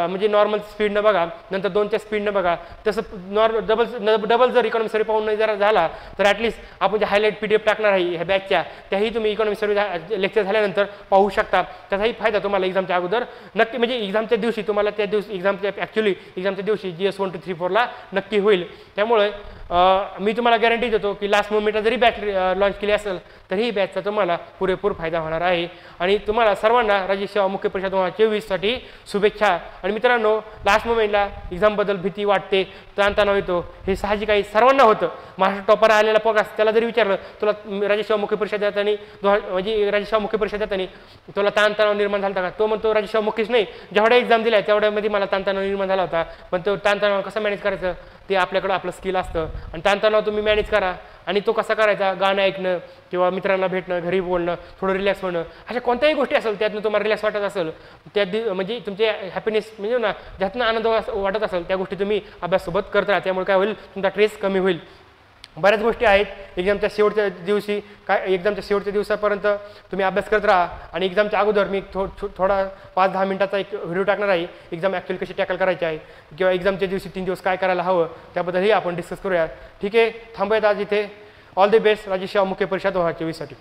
म्हणजे नॉर्मल स्पीडनं बघा नंतर 2च्या स्पीडनं बघा. तसं डबल जर इकॉनॉमिक सर्वे पाहून नाही जरा झाला तर ॲटलीस्ट आपण जे हायलाईट PDF टाकणार आहे ह्या बॅचच्या त्याही तुम्ही इकॉनॉमिक सर्वे लेक्चर झाल्यानंतर पाहू शकता. त्याचाही फायदा तुम्हाला एक्झामच्या अगोदर नक्की म्हणजे एक्झामच्या दिवशी तुम्हाला त्या दिवशी एक्झामच्या दिवशी GS 1, 2, 3, 4ला नक्की होईल. त्यामुळे मी तुम्हाला गॅरंटी देतो की लास्ट मोमेंटला जरी बॅच लॉन्च केली असेल तरीही बॅचचा तुम्हाला पुरेपूर फायदा होणार आहे. आणि तुम्हाला सर्वांना राज्य सेवा मुख्य परीक्षा 2024साठी शुभेच्छा. आणि मित्रांनो लास्ट मोमेंटला एक्झामबद्दल भीती वाटते ताणतणाव येतो हे साहजिक आहे सर्वांना होतं. महाराष्ट्र टॉपर आलेला पोगास त्याला जरी विचारलं तुला राज्य सेवा मुख्य परीक्षा देताना म्हणजे राज्य सेवा मुख्य परीक्षा देताना तुला ताणतणाव निर्माण झाला का तो म्हणतो राज्य सेवा मुख्यच नाही जेवढ्या एक्झाम दिल्या तेवढ्यामध्ये मला ताणतणाव निर्माण झाला होता. पण तो ताणतणाव कसं मॅनेज करायचं ते आपल्याकडं आपलं स्किल असतं आणि ताणतणाव तुम्ही मॅनेज करा. आणि तो कसा करायचा गाणं ऐकणं किंवा मित्रांना भेटणं घरी बोलणं थोडं रिलॅक्स होणं अशा कोणत्याही गोष्टी असेल त्यातनं तुम्हाला रिलॅक्स वाटत असेल म्हणजे तुमचे हॅपीनेस म्हणजे ना ज्यातनं आनंद वाटत असेल त्या गोष्टी तुम्ही अभ्याससोबत करत राहा. त्यामुळे काय होईल तुमचा स्ट्रेस कमी होईल. बऱ्याच गोष्टी आहेत एक्झामच्या शेवटच्या दिवशी एक्झामच्या शेवटच्या दिवसापर्यंत तुम्ही अभ्यास करत राहा. आणि एक्झामच्या अगोदर मी थोडा 5-10 मिनिटाचा एक व्हिडिओ टाकणार आहे एक्झाम ॲक्च्युअली कशी टॅकल करायची आहे किंवा एक्झामच्या दिवशी 3 दिवस काय करायला हवं त्याबद्दलही आपण डिस्कस करूया. ठीक आहे थांबूयात आज इथे. ऑल द बेस्ट राज्य सेवा मुख्य परीक्षा 2024साठी.